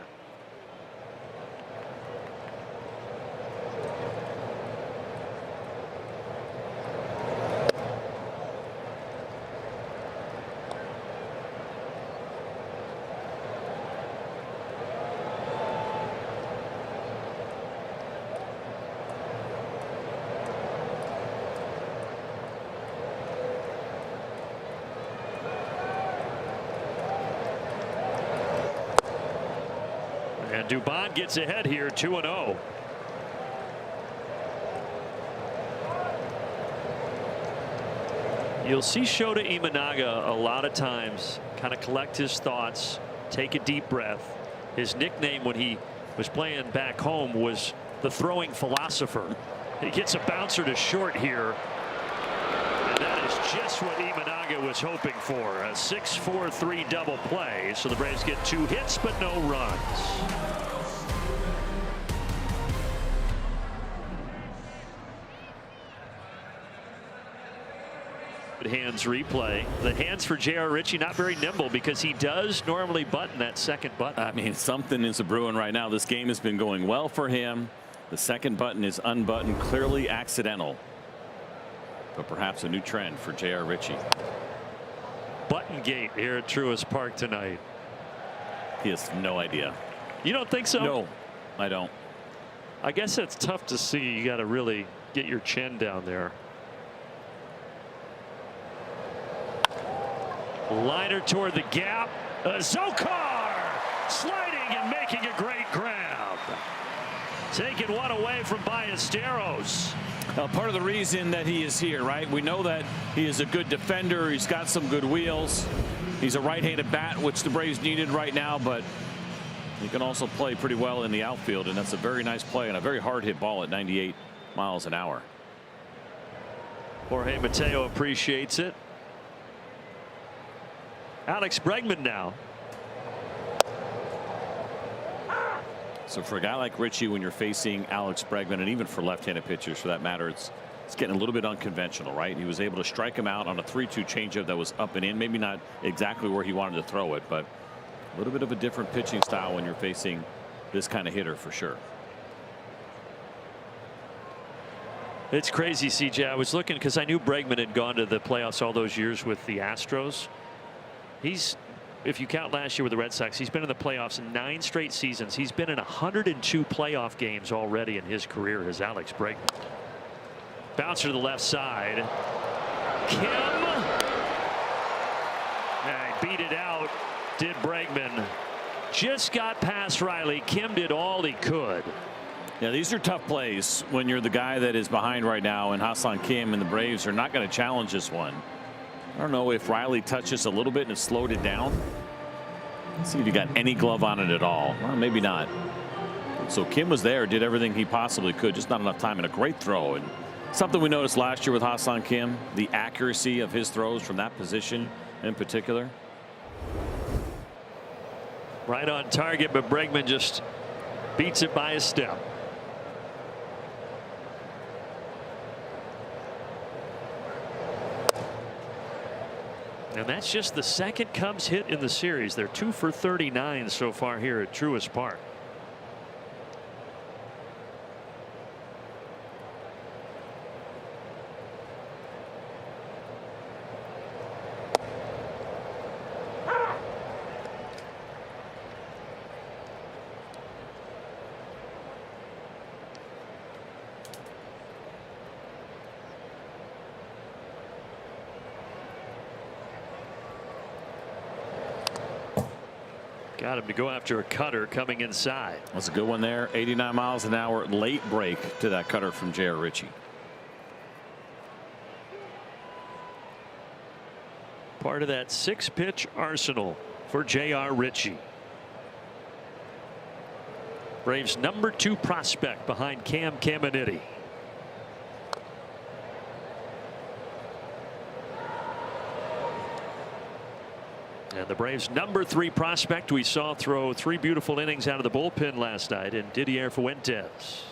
And Dubon gets ahead here, 2-0. You'll see Shota Imanaga a lot of times kind of collect his thoughts, take a deep breath. His nickname when he was playing back home was the throwing philosopher. He gets a bouncer to short here. And that is just what Imanaga was hoping for. A 6-4-3 double play. So the Braves get 2 hits but no runs. Hands replay. The hands for J.R. Ritchie not very nimble because he does normally button that second button. I mean, something is brewing right now. This game has been going well for him. The second button is unbuttoned, clearly accidental, but perhaps a new trend for J.R. Ritchie. Button gate here at Truist Park tonight. He has no idea. You don't think so? No, I don't. I guess that's tough to see. You got to really get your chin down there. Liner toward the gap. Zokar sliding and making a great grab. Taking one away from Ballesteros. Part of the reason that he is here, right? We know that he is a good defender. He's got some good wheels. He's a right-handed bat, which the Braves needed right now, but he can also play pretty well in the outfield, and that's a very nice play and a very hard hit ball at 98 miles an hour. Jorge Mateo appreciates it. Alex Bregman now. So for a guy like Ritchie, when you're facing Alex Bregman, and even for left-handed pitchers for that matter, it's getting a little bit unconventional, right? He was able to strike him out on a 3-2 changeup that was up and in, maybe not exactly where he wanted to throw it, but a little bit of a different pitching style when you're facing this kind of hitter for sure. It's crazy, CJ. I was looking because I knew Bregman had gone to the playoffs all those years with the Astros. He's, if you count last year with the Red Sox, he's been in the playoffs in 9 straight seasons. He's been in 102 playoff games already in his career as Alex Bregman. Bouncer to the left side. Kim. And beat it out. Did Bregman. Just got past Riley. Kim did all he could. Yeah, these are tough plays when you're the guy that is behind right now, and Ha-Seong Kim and the Braves are not going to challenge this one. I don't know if Riley touches a little bit and has slowed it down. Let's see if he got any glove on it at all. Well, maybe not. So Kim was there, did everything he possibly could, just not enough time, and a great throw. And something we noticed last year with Ha-Seong Kim, the accuracy of his throws from that position in particular. Right on target, but Bregman just beats it by a step. And that's just the second Cubs hit in the series. They're 2 for 39 so far here at Truist Park. Got him to go after a cutter coming inside. That's a good one there. 89 miles an hour late break to that cutter from J.R. Ritchie. Part of that 6-pitch arsenal for J.R. Ritchie. Braves #2 prospect behind Cam Caminiti. And the Braves #3 prospect we saw throw 3 beautiful innings out of the bullpen last night in Didier Fuentes.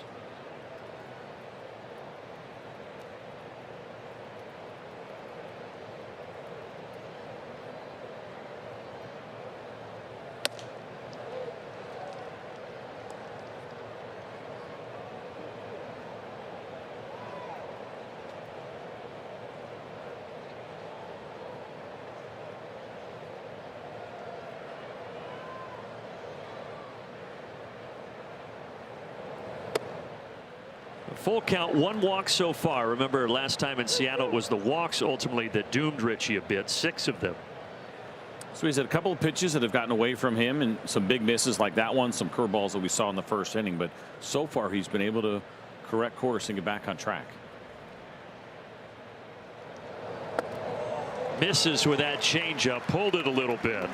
Full count, 1 walk so far. Remember last time in Seattle it was the walks ultimately that doomed Ritchie a bit. 6 of them. So he's had a couple of pitches that have gotten away from him and some big misses like that one, some curveballs that we saw in the first inning, but so far he's been able to correct course and get back on track. Misses with that changeup, pulled it a little bit.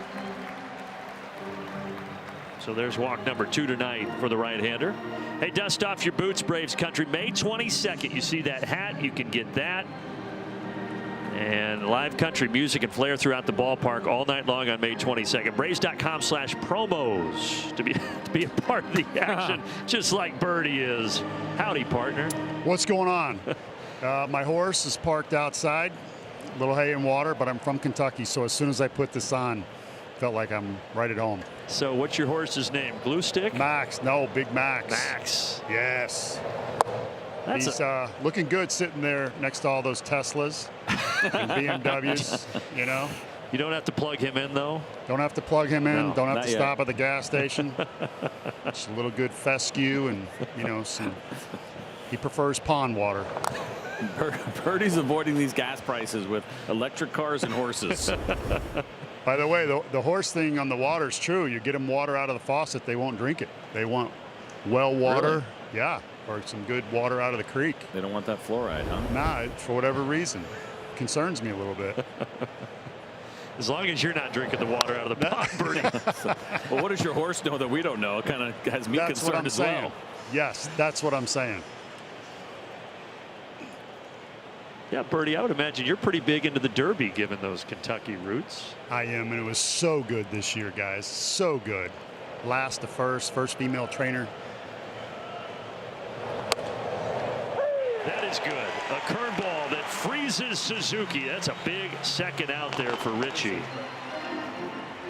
So there's walk #2 tonight for the right-hander. Hey, dust off your boots, Braves country. May 22nd. You see that hat, you can get that. And live country music and flair throughout the ballpark all night long on May 22nd. Braves.com/promos to be a part of the action, just like Birdie is. Howdy, partner. What's going on? My horse is parked outside, a little hay and water, but I'm from Kentucky, so as soon as I put this on, felt like I'm right at home. So what's your horse's name? Glue Stick? Max. No, Big Max. Max. Yes. That's He's looking good sitting there next to all those Teslas and BMWs, you know. You don't have to plug him in, though? Don't have to plug him in. No, don't have not to yet. stop at the gas station. Just a little good fescue and, you know, he prefers pond water. Birdie's avoiding these gas prices with electric cars and horses. By the way, the horse thing on the water is true. You get them water out of the faucet, they won't drink it. They want well water. Really? Yeah, or some good water out of the creek. They don't want that fluoride, huh? Nah, for whatever reason. Concerns me a little bit. As long as you're not drinking the water out of the pond, Birdie. Well, what does your horse know that we don't know? It kind of has me That's what concerned I'm as saying. well. Yes, that's what I'm saying. Yeah, Birdie, I would imagine you're pretty big into the Derby given those Kentucky roots. I am, and it was so good this year, guys. So good. Last to first female trainer. That is good. A curveball that freezes Suzuki. That's a big second out there for Richie.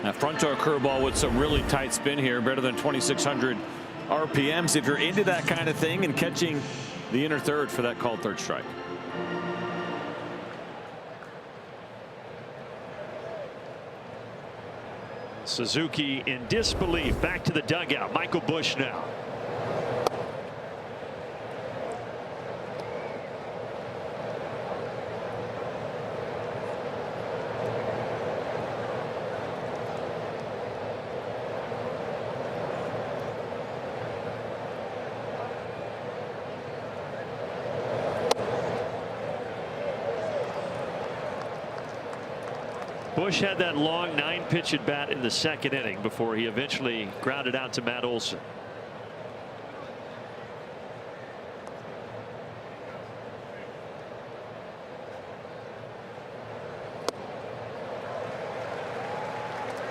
Now, front to a curveball with some really tight spin here, better than 2,600 RPMs. If you're into that kind of thing and catching the inner third for that called third strike. Suzuki in disbelief. Back to the dugout. Michael Busch now. Busch had that long 9-pitch at bat in the second inning before he eventually grounded out to Matt Olson.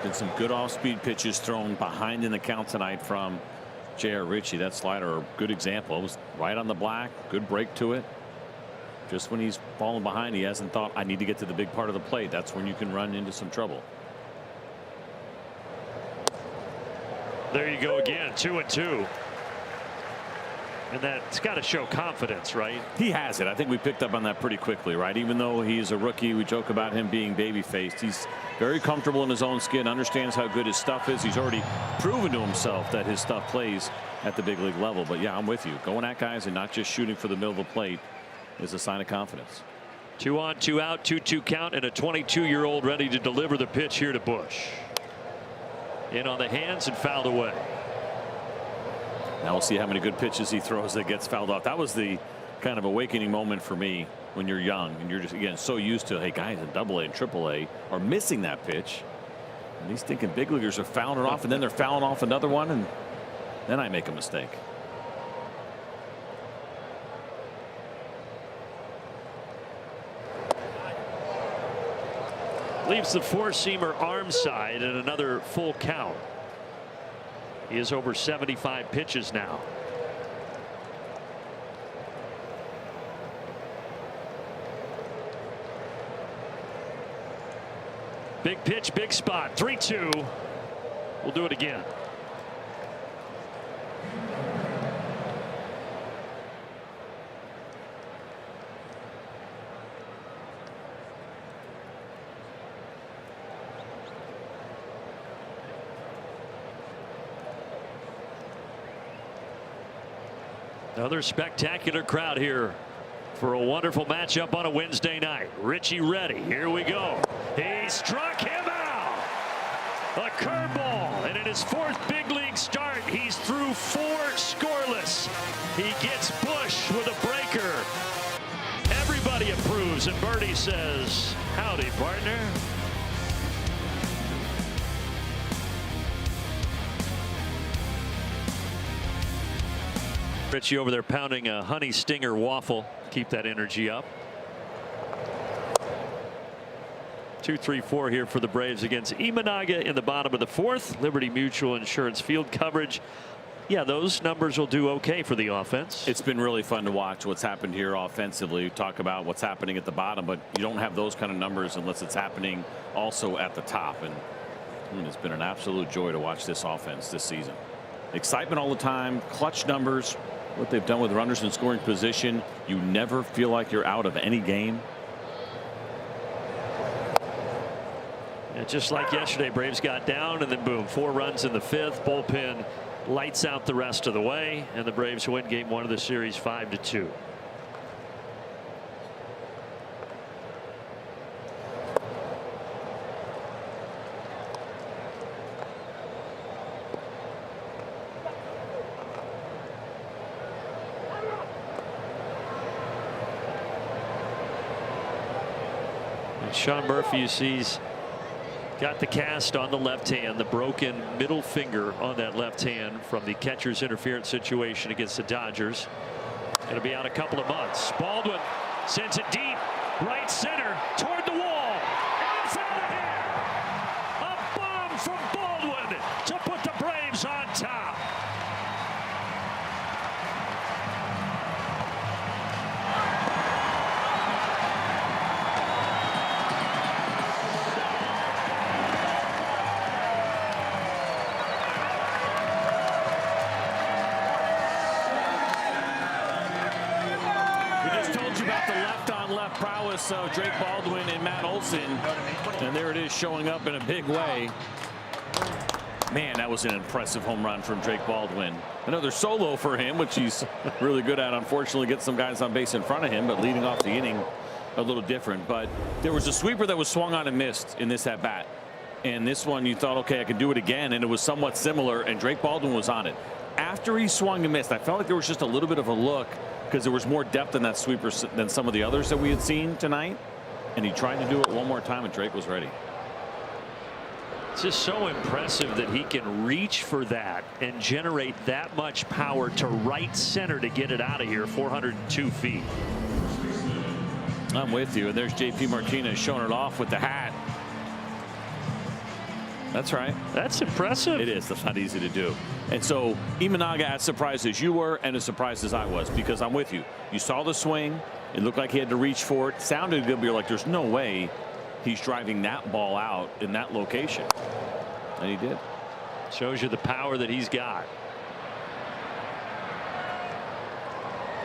Been some good off-speed pitches thrown behind in the count tonight from J.R. Ritchie. That slider, a good example. It was right on the black. Good break to it. Just when he's fallen behind, he hasn't thought, I need to get to the big part of the plate. That's when you can run into some trouble. There you go again, 2-2. And that's got to show confidence, right? He has it. I think we picked up on that pretty quickly, right? Even though he's a rookie, we joke about him being baby-faced. He's very comfortable in his own skin, understands how good his stuff is. He's already proven to himself that his stuff plays at the big league level. But yeah, I'm with you. Going at guys and not just shooting for the middle of the plate is a sign of confidence. 2 on, 2 out, 2-2 count, and a 22-year-old ready to deliver the pitch here to Busch. In on the hands and fouled away. Now we'll see how many good pitches he throws that gets fouled off. That was the kind of awakening moment for me when you're young and you're just, again, so used to, hey, guys in AA and AAA are missing that pitch. And he's thinking big leaguers are fouling it off, and then they're fouling off another one, and then I make a mistake. Leaves the four-seamer arm side and another full count. He is over 75 pitches now. Big pitch, big spot. 3-2. We'll do it again. Another spectacular crowd here for a wonderful matchup on a Wednesday night. Richie ready. Here we go. He struck him out. A curveball. And in his fourth big league start, he's through 4 scoreless. He gets Busch with a breaker. Everybody approves, and Birdie says, howdy, partner. Richie over there pounding a honey stinger waffle. Keep that energy up. 2-3-4 here for the Braves against Imanaga in the bottom of the fourth. Liberty Mutual Insurance field coverage. Yeah, those numbers will do okay for the offense. It's been really fun to watch what's happened here offensively. You talk about what's happening at the bottom, but you don't have those kind of numbers unless it's happening also at the top. And it's been an absolute joy to watch this offense this season. Excitement all the time, clutch numbers, what they've done with runners in scoring position. You never feel like you're out of any game. Yeah, just like yesterday, Braves got down and then boom, 4 runs in the 5th. Bullpen lights out the rest of the way, and the Braves win game 1 of the series 5-2. And Sean Murphy, you see, he's got the cast on the left hand, the broken middle finger on that left hand from the catcher's interference situation against the Dodgers. Going to be out a couple of months. Baldwin sends it deep, right center, toward the wall. And it's out of here. A bomb from Baldwin to put the Braves on top. Prowess of Drake Baldwin and Matt Olson, and there it is showing up in a big way. Man, that was an impressive home run from Drake Baldwin. Another solo for him, which he's really good at. Unfortunately, gets some guys on base in front of him, but leading off the inning a little different. But there was a sweeper that was swung on and missed in this at bat, and this one you thought, okay, I can do it again, and it was somewhat similar, and Drake Baldwin was on it. After he swung and missed, I felt like there was just a little bit of a look, because there was more depth in that sweeper than some of the others that we had seen tonight, and he tried to do it one more time, and Drake was ready. It's just so impressive that he can reach for that and generate that much power to right center to get it out of here, 402 feet. I'm with you, and there's JP Martinez showing it off with the hat. That's right. That's impressive. It is. That's not easy to do. And so Imanaga, as surprised as you were and as surprised as I was, because I'm with you. You saw the swing. It looked like he had to reach for it. Sounded good, but you're like, there's no way he's driving that ball out in that location. And he did. Shows you the power that he's got.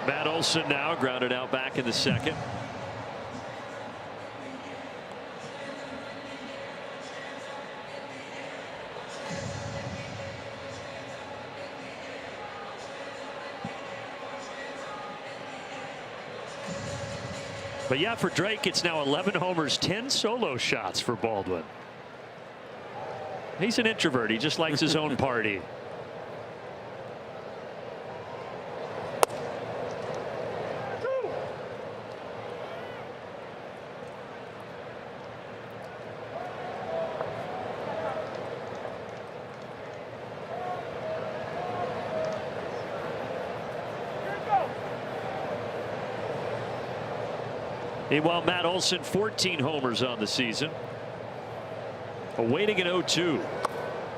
Matt Olson now grounded out back in the 2nd. But yeah, for Drake, it's now 11 homers, 10 solo shots for Baldwin. He's an introvert. He just likes his own party. Meanwhile, Matt Olson, 14 homers on the season. Awaiting an 0-2.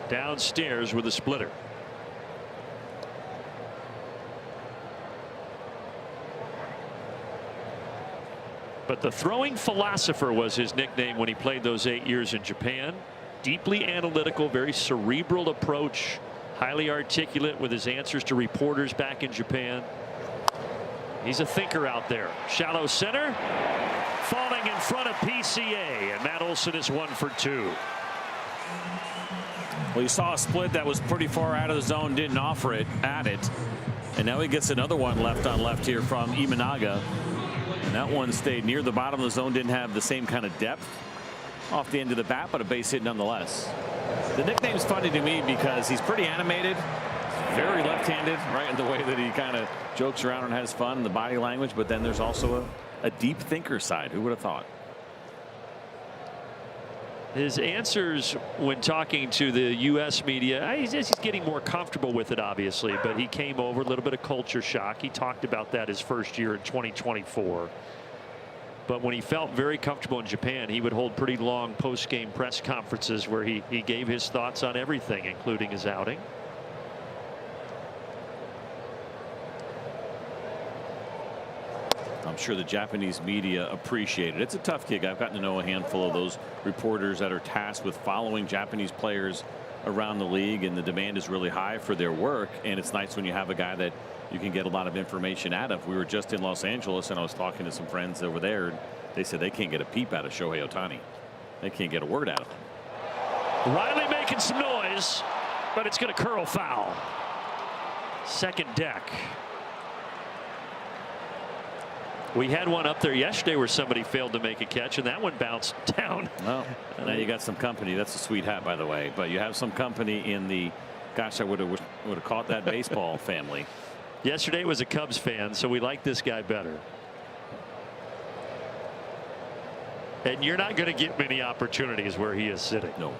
Downstairs with a splitter. But the throwing philosopher was his nickname when he played those 8 years in Japan. Deeply analytical, very cerebral approach. Highly articulate with his answers to reporters back in Japan. He's a thinker out there. Shallow center. Falling in front of PCA. And Matt Olson is 1 for 2. Well, you saw a split that was pretty far out of the zone. Didn't offer it at it. And now he gets another one left on left here from Imanaga. And that one stayed near the bottom of the zone. Didn't have the same kind of depth off the end of the bat, but a base hit nonetheless. The nickname's funny to me because he's pretty animated. Very left-handed, right, in the way that he kind of jokes around and has fun in the body language, but then there's also a deep thinker side. Who would have thought? His answers when talking to the U.S. media, he's getting more comfortable with it, obviously, but he came over, a little bit of culture shock. He talked about that his first year in 2024. But when he felt very comfortable in Japan, he would hold pretty long post-game press conferences where he gave his thoughts on everything, including his outing. I'm sure the Japanese media appreciate it. It's a tough gig. I've gotten to know a handful of those reporters that are tasked with following Japanese players around the league, and the demand is really high for their work. And it's nice when you have a guy that you can get a lot of information out of. We were just in Los Angeles, and I was talking to some friends over there. And they said they can't get a peep out of Shohei Ohtani. They can't get a word out of him. Riley making some noise, but it's going to curl foul. Second deck. We had one up there yesterday where somebody failed to make a catch, and that one bounced down. Well, now you got some company. That's a sweet hat, by the way. But you have some company in the, gosh, I would have caught that baseball family. Yesterday was a Cubs fan, so we like this guy better. And you're not going to get many opportunities where he is sitting. No.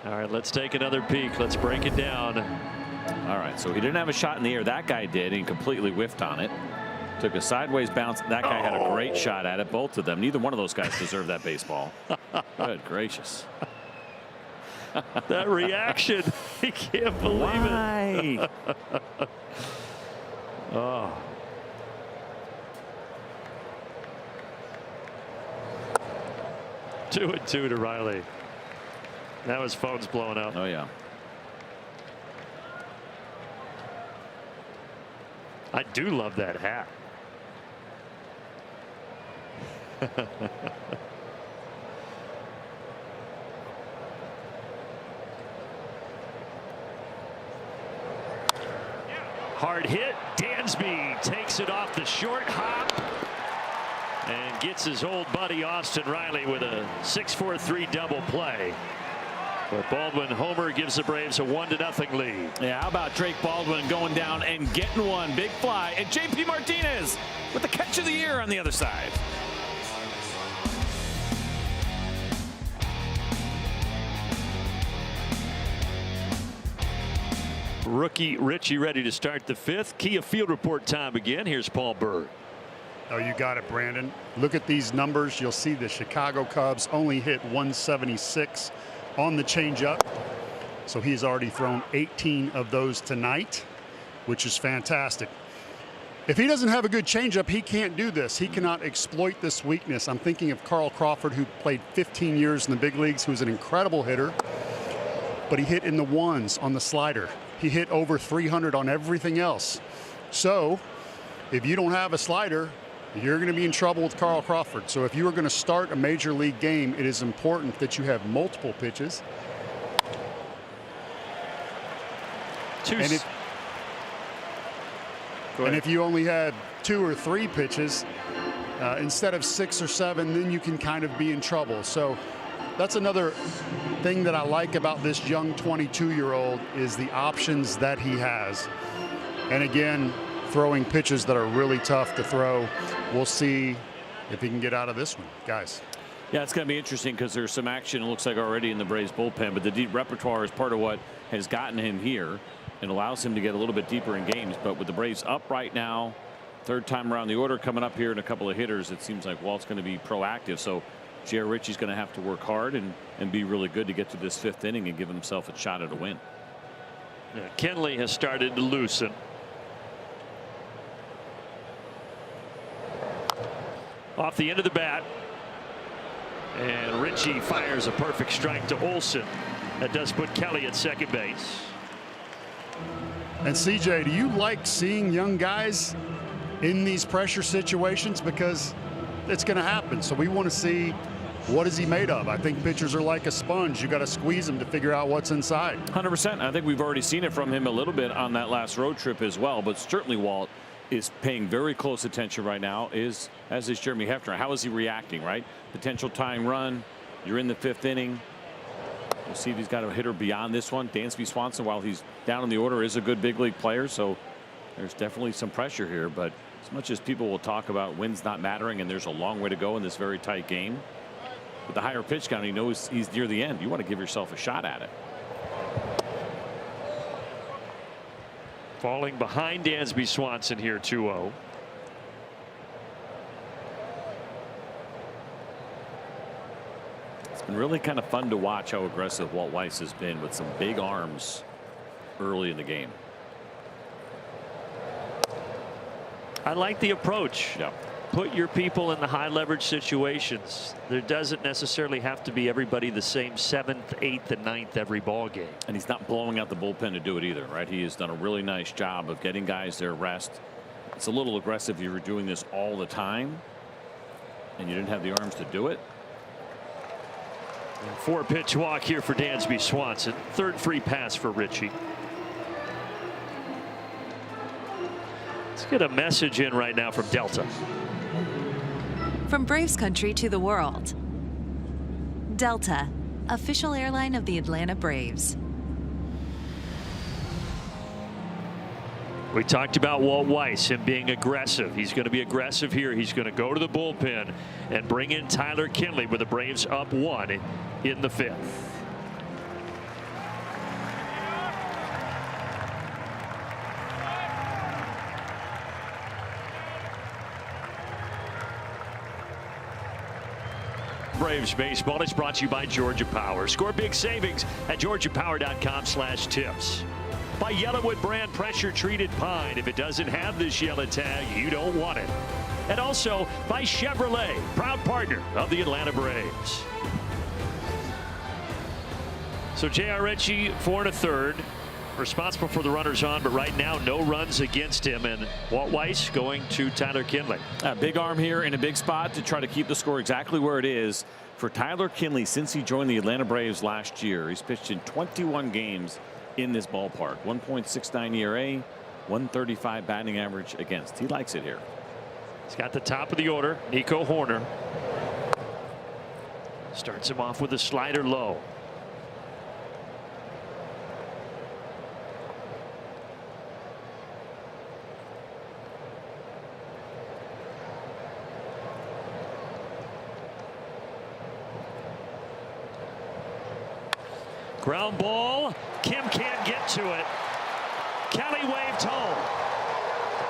All right, let's take another peek. Let's break it down. All right, so he didn't have a shot in the air. That guy did. He completely whiffed on it. Took a sideways bounce. That guy had a great shot at it. Both of them. Neither one of those guys deserved that baseball. Good gracious. That reaction. He can't believe Why? it. Oh. Two and two to Riley. Now his phone's blowing up. Oh, yeah. I do love that hat. Hard hit. Dansby takes it off the short hop and gets his old buddy Austin Riley with a 6-4-3 double play. But Baldwin homer gives the Braves a 1-0 lead. Yeah, how about Drake Baldwin going down and getting one? Big fly. And JP Martinez with the catch of the year on the other side. Rookie Richie ready to start the fifth. Kia Field Report time again. Here's Paul Burr. Oh, you got it, Brandon. Look at these numbers. You'll see the Chicago Cubs only hit 176 on the changeup. So he's already thrown 18 of those tonight, which is fantastic. If he doesn't have a good changeup, he can't do this. He cannot exploit this weakness. I'm thinking of Carl Crawford, who played 15 years in the big leagues, who's an incredible hitter, but he hit in the ones on the slider. He hit over 300 on everything else. So if you don't have a slider, you're going to be in trouble with Carl Crawford. So if you are going to start a major league game, it is important that you have multiple pitches. And if you only had 2 or 3 pitches instead of 6 or 7, then you can kind of be in trouble. So that's another thing that I like about this young 22-year-old is the options that he has. And again, throwing pitches that are really tough to throw. We'll see if he can get out of this one, guys. Yeah, it's going to be interesting because there's some action, it looks like, already in the Braves bullpen, but the deep repertoire is part of what has gotten him here and allows him to get a little bit deeper in games. But with the Braves up right now, third time around the order coming up here and a couple of hitters, it seems like Walt's going to be proactive. So J.R. Ritchie's going to have to work hard and be really good to get to this 5th inning and give himself a shot at a win. Yeah, Kenley has started to loosen. Off the end of the bat. And Ritchie fires a perfect strike to Olsen. That does put Kelly at second base. And CJ, do you like seeing young guys in these pressure situations? Because it's going to happen. So we want to see what is he made of. I think pitchers are like a sponge. You got to squeeze them to figure out what's inside. 100%. I think we've already seen it from him a little bit on that last road trip as well. But certainly Walt is paying very close attention right now, as is Jeremy Hefner. How is he reacting, right? Potential tying run. You're in the 5th inning. We'll see if he's got a hitter beyond this one. Dansby Swanson, while he's down in the order, is a good big league player. So there's definitely some pressure here. But as much as people will talk about wins not mattering, and there's a long way to go in this very tight game, with the higher pitch count, he knows he's near the end. You want to give yourself a shot at it. Falling behind Dansby Swanson here 2-0. It's been really kind of fun to watch how aggressive Walt Weiss has been with some big arms early in the game. I like the approach. Yeah. Put your people in the high leverage situations. There doesn't necessarily have to be everybody the same 7th, 8th, and 9th every ball game. And he's not blowing out the bullpen to do it either, right? He has done a really nice job of getting guys their rest. It's a little aggressive if you were doing this all the time and you didn't have the arms to do it. 4-pitch walk here for Dansby Swanson. 3rd free pass for Richie. Let's get a message in right now from Delta. From Braves country to the world. Delta, official airline of the Atlanta Braves. We talked about Walt Weiss, him being aggressive. He's going to be aggressive here. He's going to go to the bullpen and bring in Tyler Kinley with the Braves up 1 in the 5th. Braves baseball is brought to you by Georgia Power. Score big savings at georgiapower.com/tips. By Yellowwood brand pressure treated pine. If it doesn't have this yellow tag, you don't want it. And also by Chevrolet, proud partner of the Atlanta Braves. So J.R. Ritchie 4 1/3, responsible for the runners on, but right now no runs against him, and Walt Weiss going to Tyler Kinley. A big arm here in a big spot to try to keep the score exactly where it is for Tyler Kinley since he joined the Atlanta Braves last year. He's pitched in 21 games in this ballpark. 1.69 ERA, 135 batting average against. He likes it here. He's got the top of the order, Nico Horner. Starts him off with a slider low. Ground ball. Kim can't get to it. Kelly waved home.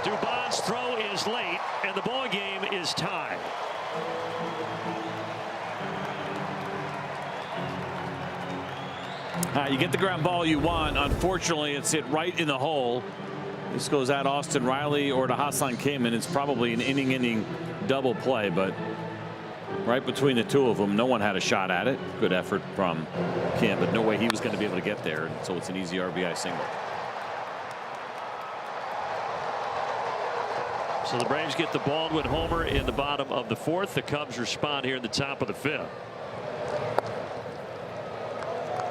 Dubon's throw is late, and the ball game is tied. You get the ground ball you want. Unfortunately, it's hit right in the hole. This goes at Austin Riley or to Hassan Kim, and it's probably an inning double play, but right between the two of them, no one had a shot at it. Good effort from Kim, but no way he was going to be able to get there. So it's an easy RBI single. So the Braves get the Baldwin homer in the bottom of the 4th. The Cubs respond here in the top of the 5th.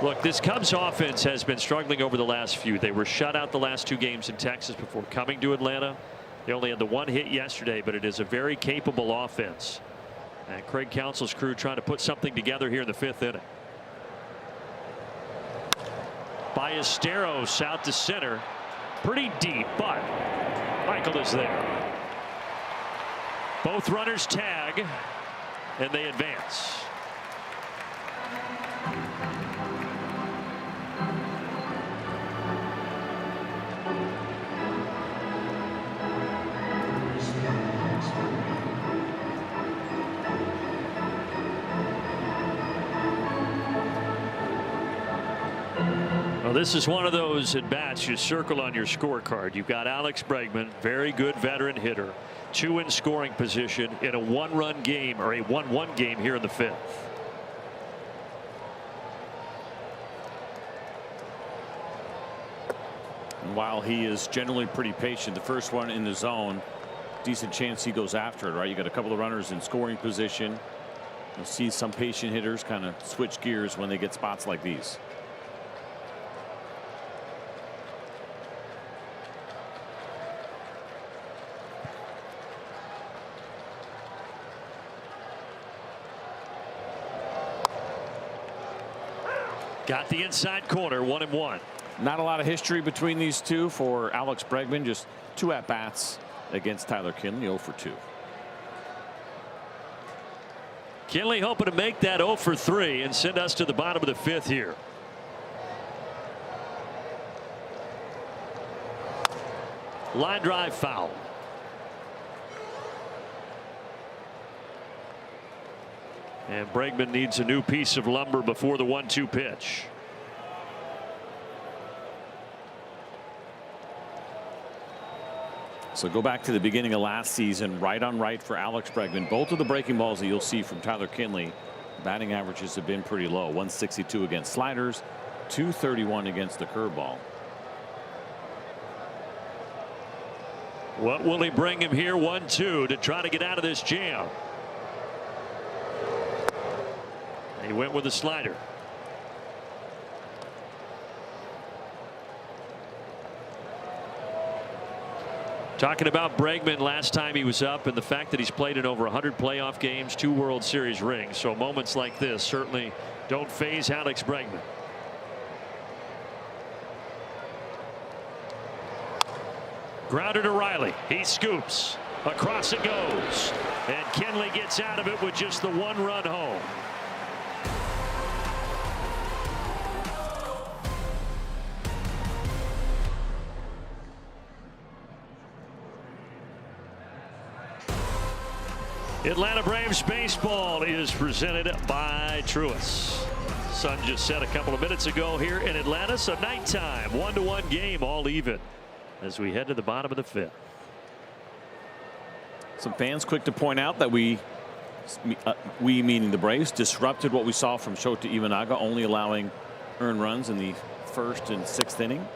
Look, this Cubs offense has been struggling over the last few. They were shut out the last 2 games in Texas before coming to Atlanta. They only had the 1 hit yesterday, but it is a very capable offense. And Craig Counsell's crew trying to put something together here in the 5th inning. Ballesteros out to center. Pretty deep, but Michael is there. Both runners tag, and they advance. Well, this is one of those at bats you circle on your scorecard. You've got Alex Bregman, very good veteran hitter, 2 in scoring position in a 1-run game or a 1-1 game here in the 5th. And while he is generally pretty patient, the first one in the zone, decent chance he goes after it, right? You got a couple of runners in scoring position. You'll see some patient hitters kind of switch gears when they get spots like these. Got the inside corner, 1-1. Not a lot of history between these two for Alex Bregman. Just 2 at-bats against Tyler Kinley, 0 for 2. Kinley hoping to make that 0 for 3 and send us to the bottom of the 5th here. Line drive foul. And Bregman needs a new piece of lumber before the 1-2 pitch. So go back to the beginning of last season, right on right for Alex Bregman. Both of the breaking balls that you'll see from Tyler Kinley, batting averages have been pretty low. 162 against sliders, 231 against the curveball. What will he bring him here? 1-2 to try to get out of this jam. He went with a slider. Talking about Bregman last time he was up and the fact that he's played in over 100 playoff games, 2 World Series rings. So moments like this certainly don't faze Alex Bregman. Grounder to Riley. He scoops. Across it goes. And Kinley gets out of it with just the 1-run home. Atlanta Braves baseball is presented by Truist. Sun just set a couple of minutes ago here in Atlanta, so nighttime 1-1 game, all even as we head to the bottom of the 5th. Some fans quick to point out that we meaning the Braves, disrupted what we saw from Shota Imanaga, only allowing earned runs in the 1st and 6th inning.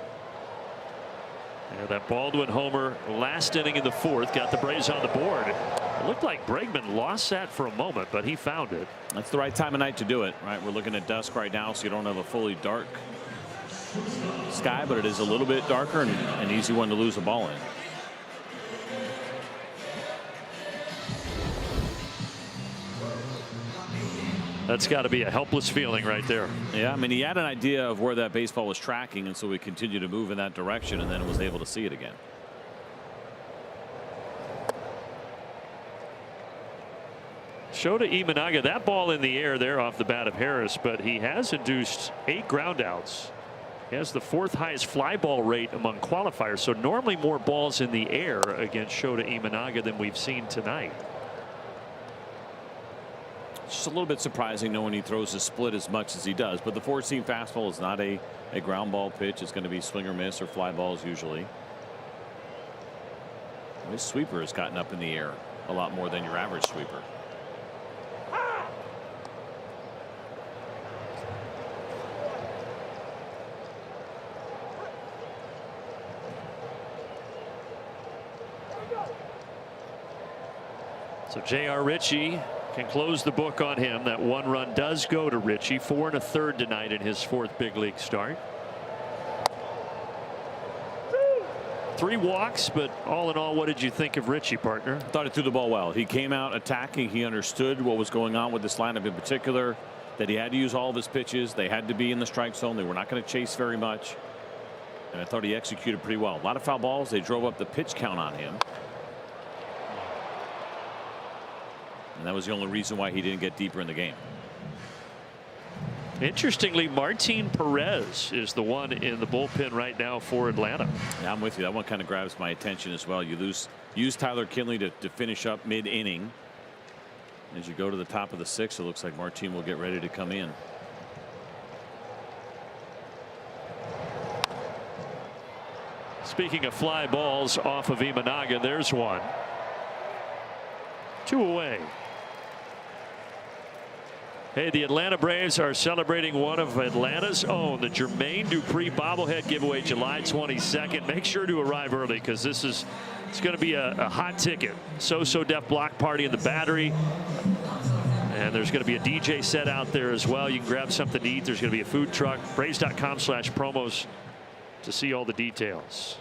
Yeah, that Baldwin homer last inning in the 4th got the Braves on the board. It looked like Bregman lost that for a moment, but he found it. That's the right time of night to do it, right? We're looking at dusk right now, so you don't have a fully dark sky, but it is a little bit darker and an easy one to lose a ball in. That's got to be a helpless feeling right there. Yeah, I mean, he had an idea of where that baseball was tracking, and so he continued to move in that direction and then was able to see it again. Shota Imanaga, that ball in the air there off the bat of Harris, but he has induced 8 groundouts. He has the 4th highest fly ball rate among qualifiers, so normally more balls in the air against Shota Imanaga than we've seen tonight. Just a little bit surprising knowing he throws a split as much as he does, but the 4-seam fastball is not a ground ball pitch. It's going to be swing or miss or fly balls usually. His sweeper has gotten up in the air a lot more than your average sweeper. So J.R. Ritchie can close the book on him. That 1 run does go to Ritchie. 4 1/3 tonight in his 4th big league start. 3 walks, but all in all, what did you think of Ritchie, partner? I thought he threw the ball well. He came out attacking. He understood what was going on with this lineup in particular, that he had to use all of his pitches. They had to be in the strike zone. They were not going to chase very much. And I thought he executed pretty well. A lot of foul balls. They drove up the pitch count on him. And that was the only reason why he didn't get deeper in the game. Interestingly, Martin Perez is the one in the bullpen right now for Atlanta. Yeah, I'm with you. That one kind of grabs my attention as well. You use Tyler Kinley to finish up mid-inning. As you go to the top of the 6th, it looks like Martin will get ready to come in. Speaking of fly balls off of Imanaga, there's one. 2 away. Hey, the Atlanta Braves are celebrating one of Atlanta's own, the Jermaine Dupri bobblehead giveaway, July 22nd. Make sure to arrive early because it's going to be a hot ticket. So Def block party in the Battery. And there's going to be a DJ set out there as well. You can grab something to eat. There's going to be a food truck. Braves.com/promos to see all the details.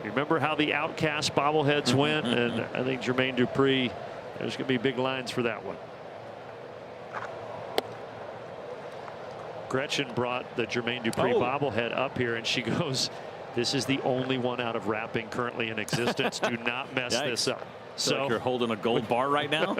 Remember how the Outcast bobbleheads went? And I think Jermaine Dupri, there's going to be big lines for that one. Gretchen brought the Jermaine Dupri bobblehead up here, and she goes, "This is the only one out of wrapping currently in existence. Do not mess this up." So like you're holding a gold bar right now.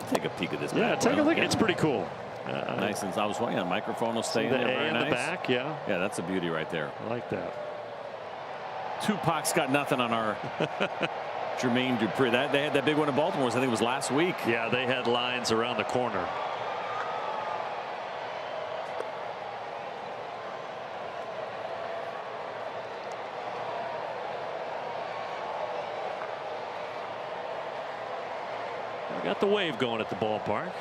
Take a peek at this. Yeah, take a look. It's pretty cool. Nice, and I was wondering, microphone will stay in the there. A Very in nice. the back, yeah. Yeah, that's a beauty right there. I like that. Tupac's got nothing on our Jermaine Dupri. They had that big one in Baltimore. I think it was last week. Yeah, they had lines around the corner. We got the wave going at the ballpark.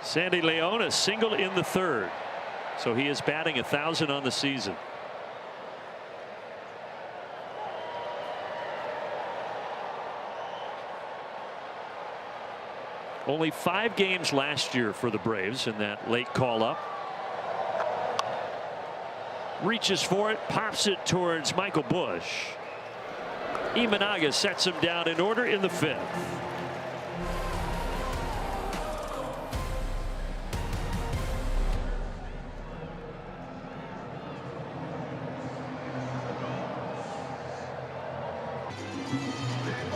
Sandy León a single in the third, so he is batting 1,000 on the season. Only 5 games last year for the Braves in that late call up. Reaches for it, pops it towards Michael Busch. Imanaga sets him down in order in the 5th.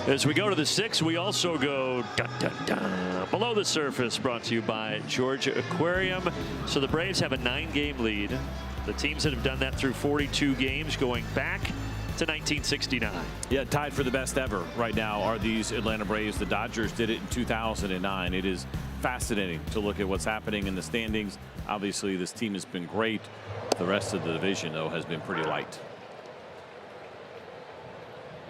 As we go to the 6th, we also go dun, dun, dun, below the surface, brought to you by Georgia Aquarium. So the Braves have a 9-game lead. The teams that have done that through 42 games going back to 1969. Yeah, tied for the best ever right now are these Atlanta Braves. The Dodgers did it in 2009. It is fascinating to look at what's happening in the standings. Obviously, this team has been great. The rest of the division, though, has been pretty light.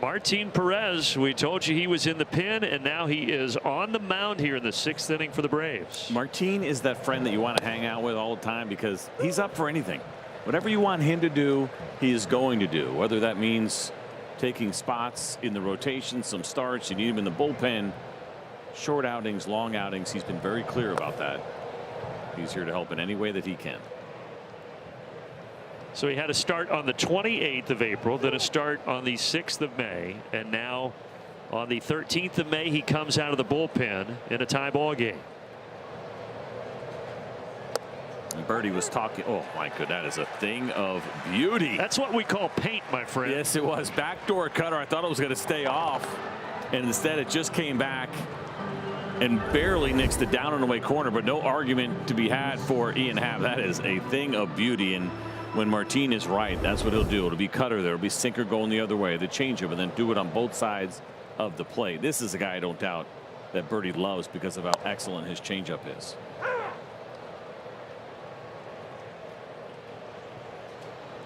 Martin Perez, we told you he was in the pen, and now he is on the mound here in the 6th inning for the Braves. Martin is that friend that you want to hang out with all the time because he's up for anything. Whatever you want him to do, he is going to do, whether that means taking spots in the rotation, some starts, you need him in the bullpen, short outings, long outings. He's been very clear about that. He's here to help in any way that he can. So he had a start on the 28th of April, then a start on the 6th of May, and now on the 13th of May he comes out of the bullpen in a tie ball game. And Birdie was talking. Oh my God, that is a thing of beauty. That's what we call paint, my friend. Yes, it was. Backdoor cutter. I thought it was going to stay off, and instead it just came back and barely nicks the down and away corner, but no argument to be had for Ian Happ. That is a thing of beauty, and when Martin is right, that's what he'll do. It'll be cutter there. It'll be sinker going the other way, the changeup, and then do it on both sides of the plate. This is a guy I don't doubt that Birdie loves because of how excellent his changeup is.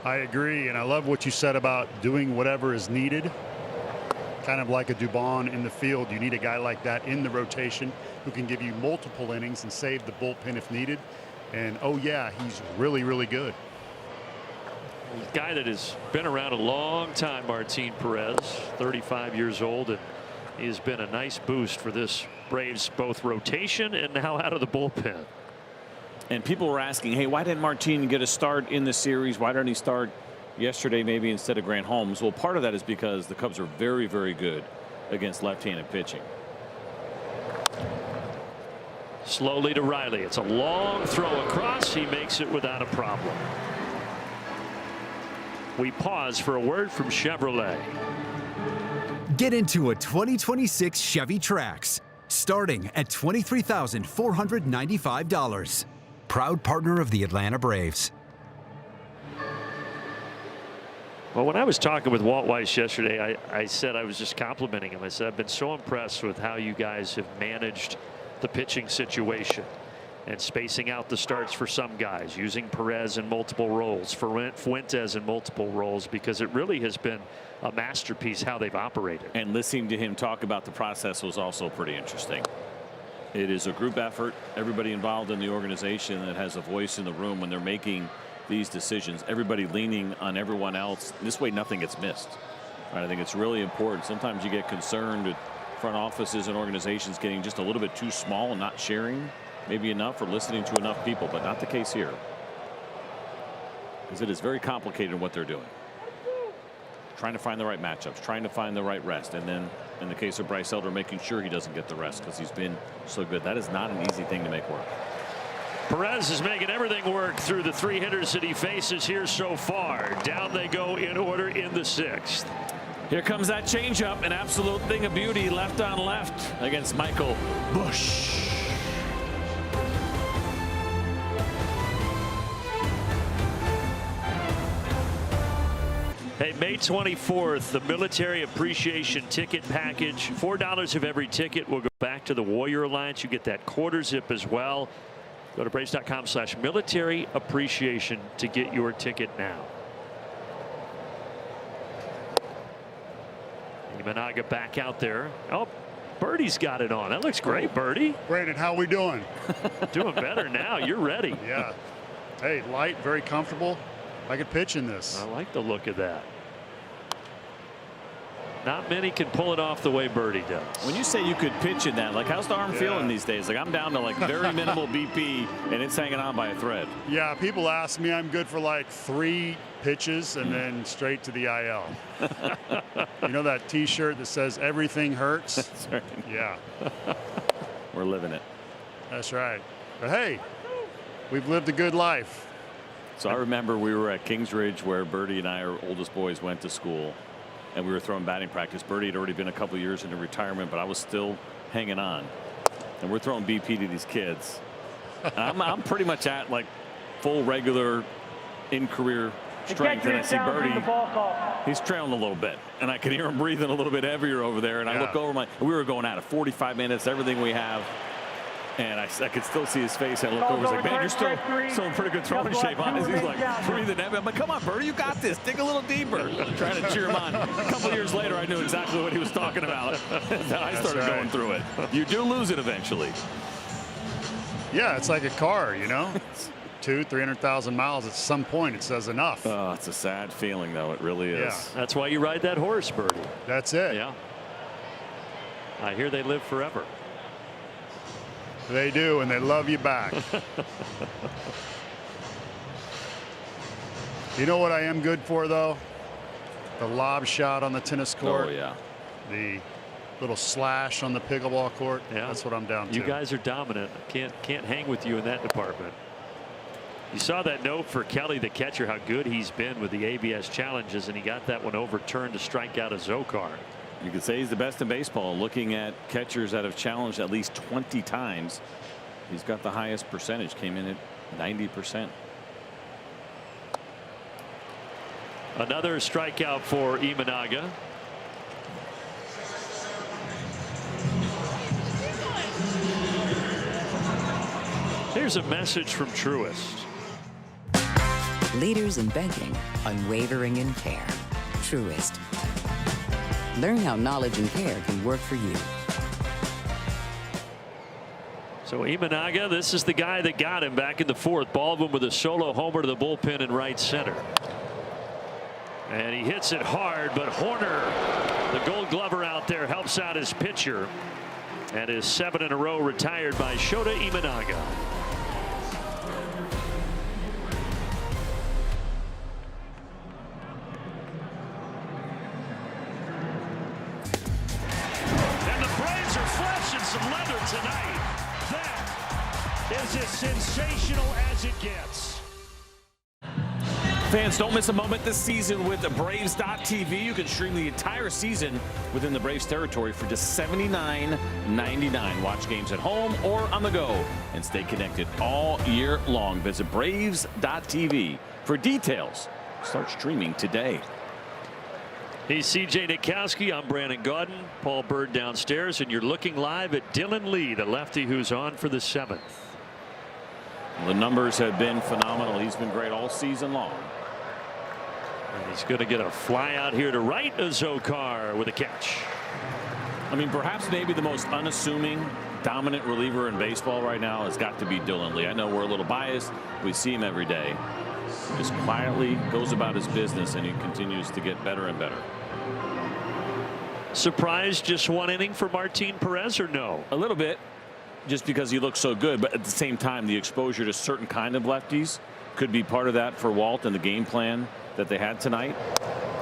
I agree, and I love what you said about doing whatever is needed. Kind of like a Dubon in the field. You need a guy like that in the rotation who can give you multiple innings and save the bullpen if needed. And oh yeah, he's really, really good. A guy that has been around a long time, Martin Perez, 35 years old, and he has been a nice boost for this Braves both rotation and now out of the bullpen. And people were asking, hey, why didn't Martin get a start in the series? Why didn't he start yesterday maybe instead of Grant Holmes? Well, part of that is because the Cubs are very, very good against left-handed pitching. Slowly to Riley. It's a long throw across. He makes it without a problem. We pause for a word from Chevrolet. Get into a 2026 Chevy Trax, starting at $23,495. Proud partner of the Atlanta Braves. Well, when I was talking with Walt Weiss yesterday, I said I was just complimenting him. I said, I've been so impressed with how you guys have managed the pitching situation and spacing out the starts for some guys, using Perez in multiple roles, Fuentes in multiple roles, because it really has been a masterpiece how they've operated. And listening to him talk about the process was also pretty interesting. It is a group effort. Everybody involved in the organization that has a voice in the room when they're making these decisions. Everybody leaning on everyone else. This way nothing gets missed. I think it's really important. Sometimes you get concerned with front offices and organizations getting just a little bit too small and not sharing maybe enough or listening to enough people, but not the case here, because it is very complicated what they're doing. Trying to find the right matchups, trying to find the right rest, and then in the case of Bryce Elder, making sure he doesn't get the rest because he's been so good. That is not an easy thing to make work. Perez is making everything work through the 3 hitters that he faces here so far. Down they go in order in the 6th. Here comes that changeup, an absolute thing of beauty, left on left against Michael Busch. Hey, May 24th, the Military Appreciation Ticket Package. $4 of every ticket will go back to the Warrior Alliance. You get that quarter zip as well. Go to Braves.com/military appreciation to get your ticket now. Imanaga back out there. Oh, Birdie's got it on. That looks great, Birdie. Brandon, how we doing? Doing better now. You're ready. Yeah. Hey, light, very comfortable. I could pitch in this. I like the look of that. Not many can pull it off the way Birdie does. When you say you could pitch in that, like, how's the arm feeling these days? Like, I'm down to like very minimal BP and it's hanging on by a thread. Yeah, people ask me, I'm good for like 3 pitches and then straight to the IL. You know that T-shirt that says everything hurts? That's right. Yeah. We're living it. That's right. But hey, we've lived a good life. So I remember we were at Kingsridge where Birdie and I, our oldest boys, went to school, and we were throwing batting practice. Birdie had already been a couple years into retirement, but I was still hanging on. And we're throwing BP to these kids. And I'm pretty much at like full regular in-career strength, and I see Birdie, he's trailing a little bit, and I can hear him breathing a little bit heavier over there. And I look over we were going at it 45 minutes, everything we have. And I could still see his face. I look over, he's like, man, you're still in pretty good throwing shape on this. He's like breathing heavy. I'm like, come on, Birdie, you got this. Dig a little deeper. I'm trying to cheer him on. A couple years later, I knew exactly what he was talking about. I started going through it. You do lose it eventually. Yeah, it's like a car, you know. 200,000-300,000 miles. At some point, it says enough. Oh, it's a sad feeling, though. It really is. Yeah. That's why you ride that horse, Birdie. That's it. Yeah. I hear they live forever. They do, and they love you back. You know what I am good for, though? The lob shot on the tennis court. Oh, yeah. The little slash on the pickleball court. Yeah. That's what I'm down to. You guys are dominant. Can't hang with you in that department. You saw that note for Kelly, the catcher, how good he's been with the ABS challenges, and he got that one overturned to strike out a Zokar. You could say he's the best in baseball. Looking at catchers that have challenged at least 20 times, he's got the highest percentage. Came in at 90%. Another strikeout for Imanaga. Here's a message from Truist. Leaders in banking, unwavering in care. Truist. Learn how knowledge and care can work for you. So Imanaga, this is the guy that got him back in the 4th. Baldwin with a solo homer to the bullpen in right center. And he hits it hard, but Horner, the Gold Glover out there, helps out his pitcher. And his 7 in a row retired by Shota Imanaga. Some leather tonight. That is as sensational as it gets. Fans, don't miss a moment this season with Braves.tv. You can stream the entire season within the Braves territory for just $79.99. Watch games at home or on the go and stay connected all year long. Visit Braves.tv for details. Start streaming today. He's CJ Nitkowski. I'm Brandon Gaudin. Paul Bird downstairs, and you're looking live at Dylan Lee, the lefty who's on for the 7th. The numbers have been phenomenal. He's been great all season long. And he's going to get a fly out here to right. Zokar with a catch. I mean, perhaps maybe the most unassuming, dominant reliever in baseball right now has got to be Dylan Lee. I know we're a little biased. We see him every day. He just quietly goes about his business, and he continues to get better and better. Surprised just 1 inning for Martin Perez, or no? A little bit, just because he looks so good, but at the same time, the exposure to certain kind of lefties could be part of that for Walt and the game plan that they had tonight.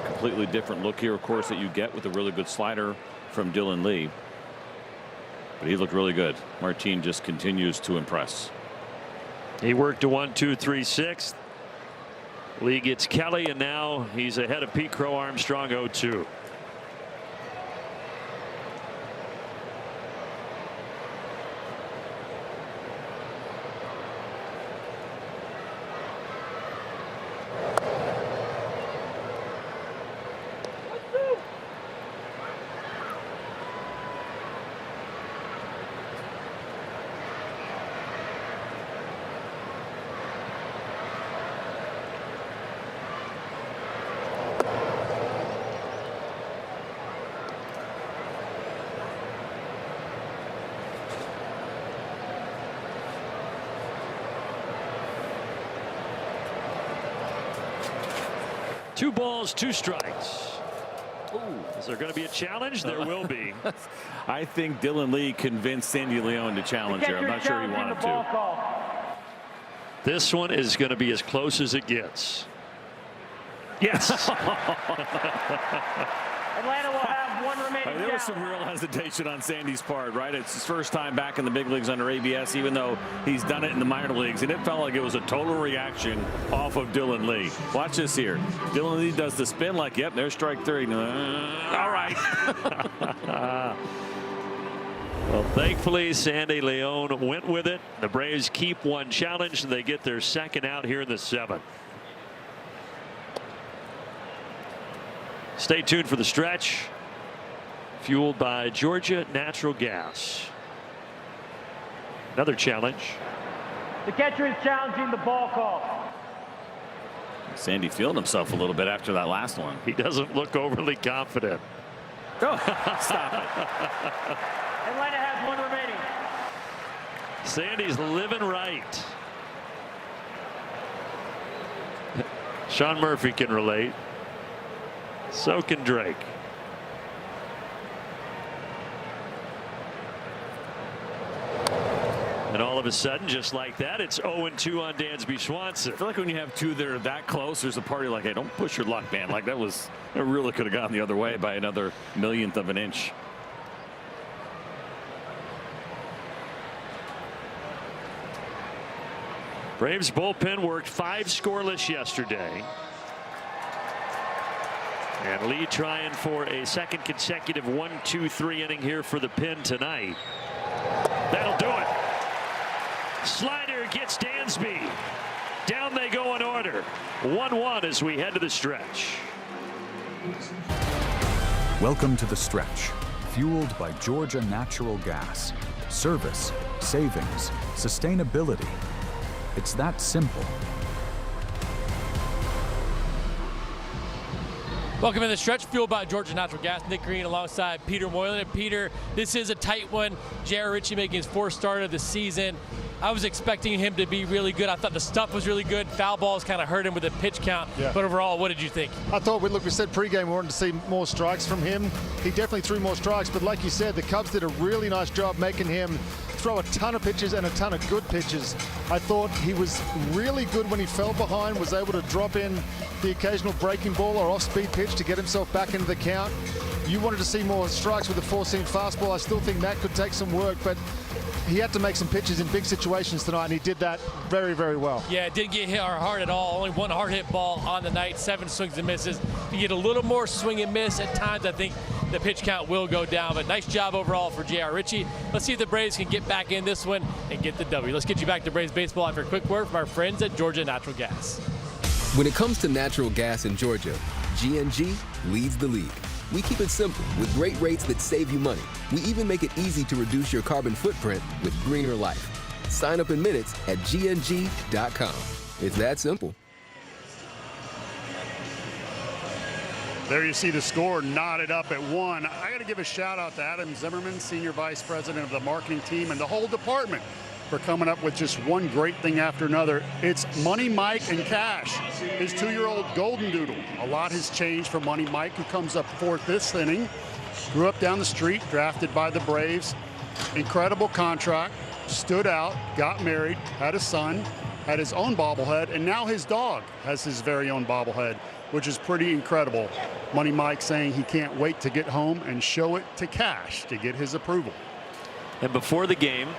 Completely different look here, of course, that you get with a really good slider from Dylan Lee. But he looked really good. Martin just continues to impress. He worked to 1, 2, 3, 6. Lee gets Kelly, and now he's ahead of Pete Crow Armstrong 0-2. Two balls, 2 strikes. Ooh. Is there going to be a challenge? There will be. I think Dylan Lee convinced Sandy Leon to challenge there. I'm not sure he wanted to. This one is going to be as close as it gets. Yes. Atlanta will have 1 remaining There was some real hesitation on Sandy's part, right? It's his first time back in the big leagues under ABS, even though he's done it in the minor leagues, and it felt like it was a total reaction off of Dylan Lee. Watch this here. Dylan Lee does the spin like, yep, there's strike 3. All right. Well, thankfully, Sandy Leon went with it. The Braves keep 1 challenge, and they get their 2nd out here in the 7th. Stay tuned for the stretch. Fueled by Georgia Natural Gas. Another challenge. The catcher is challenging the ball call. Sandy feeling himself a little bit after that last one. He doesn't look overly confident. Oh, stop it. Atlanta has 1 remaining. Sandy's living right. Sean Murphy can relate. So can Drake. And all of a sudden, just like that, it's 0-2 on Dansby Swanson. I feel like when you have 2 that are that close, there's a party like, hey, don't push your luck, man. Like that really could have gone the other way by another millionth of an inch. Braves bullpen worked 5 scoreless yesterday. And Lee trying for a 2nd consecutive 1-2-3 inning here for the pin tonight. That'll do it. Slider gets Dansby. Down they go in order. 1-1 as we head to the stretch. Welcome to the stretch. Fueled by Georgia Natural Gas. Service, savings, sustainability. It's that simple. Welcome to the stretch, fueled by Georgia Natural Gas. Nick Green alongside Peter Moylan. And Peter, this is a tight one. J.R. Ritchie making his 4th start of the season. I was expecting him to be really good. I thought the stuff was really good. Foul balls kind of hurt him with the pitch count. Yeah. But overall, what did you think? I thought, we said pregame we wanted to see more strikes from him. He definitely threw more strikes, but like you said, the Cubs did a really nice job making him throw a ton of pitches and a ton of good pitches. I thought he was really good when he fell behind, was able to drop in the occasional breaking ball or off-speed pitch to get himself back into the count. You wanted to see more strikes with the 4-seam fastball. I still think that could take some work, but he had to make some pitches in big situations tonight, and he did that very, very well. Yeah, didn't get hit hard at all. Only 1 hard hit ball on the night, 7 swings and misses. If you get a little more swing and miss at times, I think the pitch count will go down. But nice job overall for J.R. Ritchie. Let's see if the Braves can get back in this one and get the W. Let's get you back to Braves baseball after a quick word from our friends at Georgia Natural Gas. When it comes to natural gas in Georgia, G&G leads the league. We keep it simple with great rates that save you money. We even make it easy to reduce your carbon footprint with greener life. Sign up in minutes at gng.com. It's that simple. There you see the score knotted up at 1. I got to give a shout out to Adam Zimmerman, Senior Vice President of the marketing team, and the whole department for coming up with just one great thing after another. It's Money Mike and Cash, his 2-year-old golden doodle. A lot has changed for Money Mike, who comes up 4th this inning. Grew up down the street, drafted by the Braves. Incredible contract, stood out, got married, had a son, had his own bobblehead, and now his dog has his very own bobblehead, which is pretty incredible. Money Mike saying he can't wait to get home and show it to Cash to get his approval. And before the game,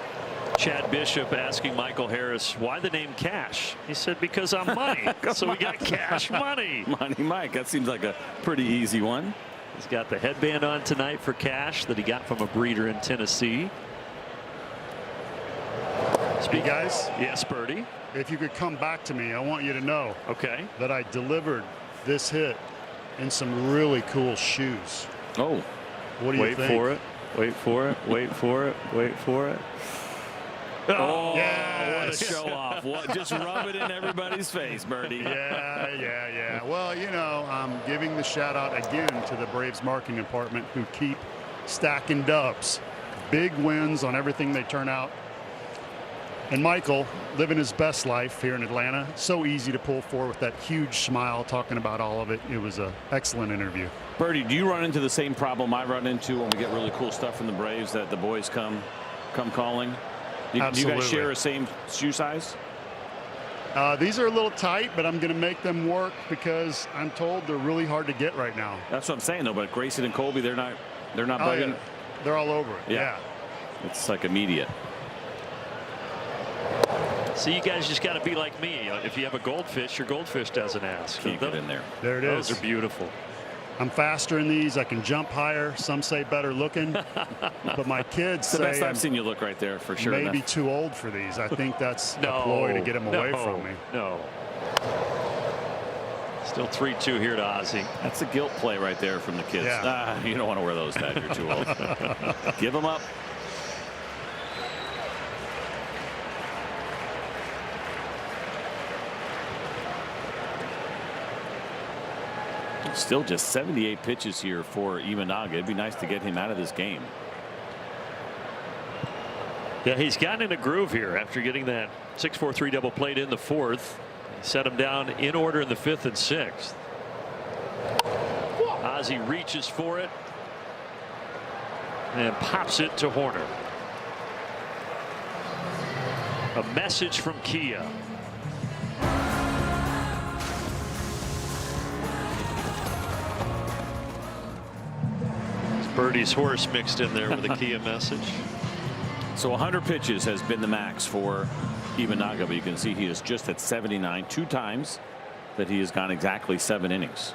Chad Bishop asking Michael Harris why the name Cash. He said because I'm money. So we got Cash Money. Money Mike. That seems like a pretty easy one. He's got the headband on tonight for Cash that he got from a breeder in Tennessee. Hey guys. Yes, Birdie. If you could come back to me, I want you to know that I delivered this hit in some really cool shoes. Oh. What do you think? Wait for it. Wait for it. Wait for it. Wait for it. Oh, what a show off. What, just rub it in everybody's face, Birdie. Yeah. Well, you know, I'm giving the shout out again to the Braves marketing department who keep stacking dubs. Big wins on everything they turn out. And Michael living his best life here in Atlanta. So easy to pull for with that huge smile talking about all of it. It was an excellent interview. Birdie, do you run into the same problem I run into when we get really cool stuff from the Braves that the boys come calling? Do you guys share a same shoe size? These are a little tight, but I'm going to make them work because I'm told they're really hard to get right now. That's what I'm saying, though. But Grayson and Colby, they're not bugging. Yeah. They're all over it. Yeah. It's like immediate. So you guys just got to be like me. If you have a goldfish, your goldfish doesn't ask. Can't get in there. There it is. Those are beautiful. I'm faster in these. I can jump higher. Some say better looking, but my kids say the best I've seen you look right there for sure. Maybe too old for these. I think that's a ploy to get them away from me. No. Still 3-2 here to Ozzie. That's a guilt play right there from the kids. Yeah. You don't want to wear those, Dad. You're too old. Give them up. Still just 78 pitches here for Imanaga. It'd be nice to get him out of this game. Yeah, he's gotten in a groove here after getting that 6-4-3 double plate in the fourth. Set him down in order in the fifth and sixth. Ozzie reaches for it and pops it to Horner. A message from Kia. Birdie's horse mixed in there with a Kia message. So 100 pitches has been the max for Imanaga, but you can see he is just at 79. 2 times that he has gone exactly 7 innings.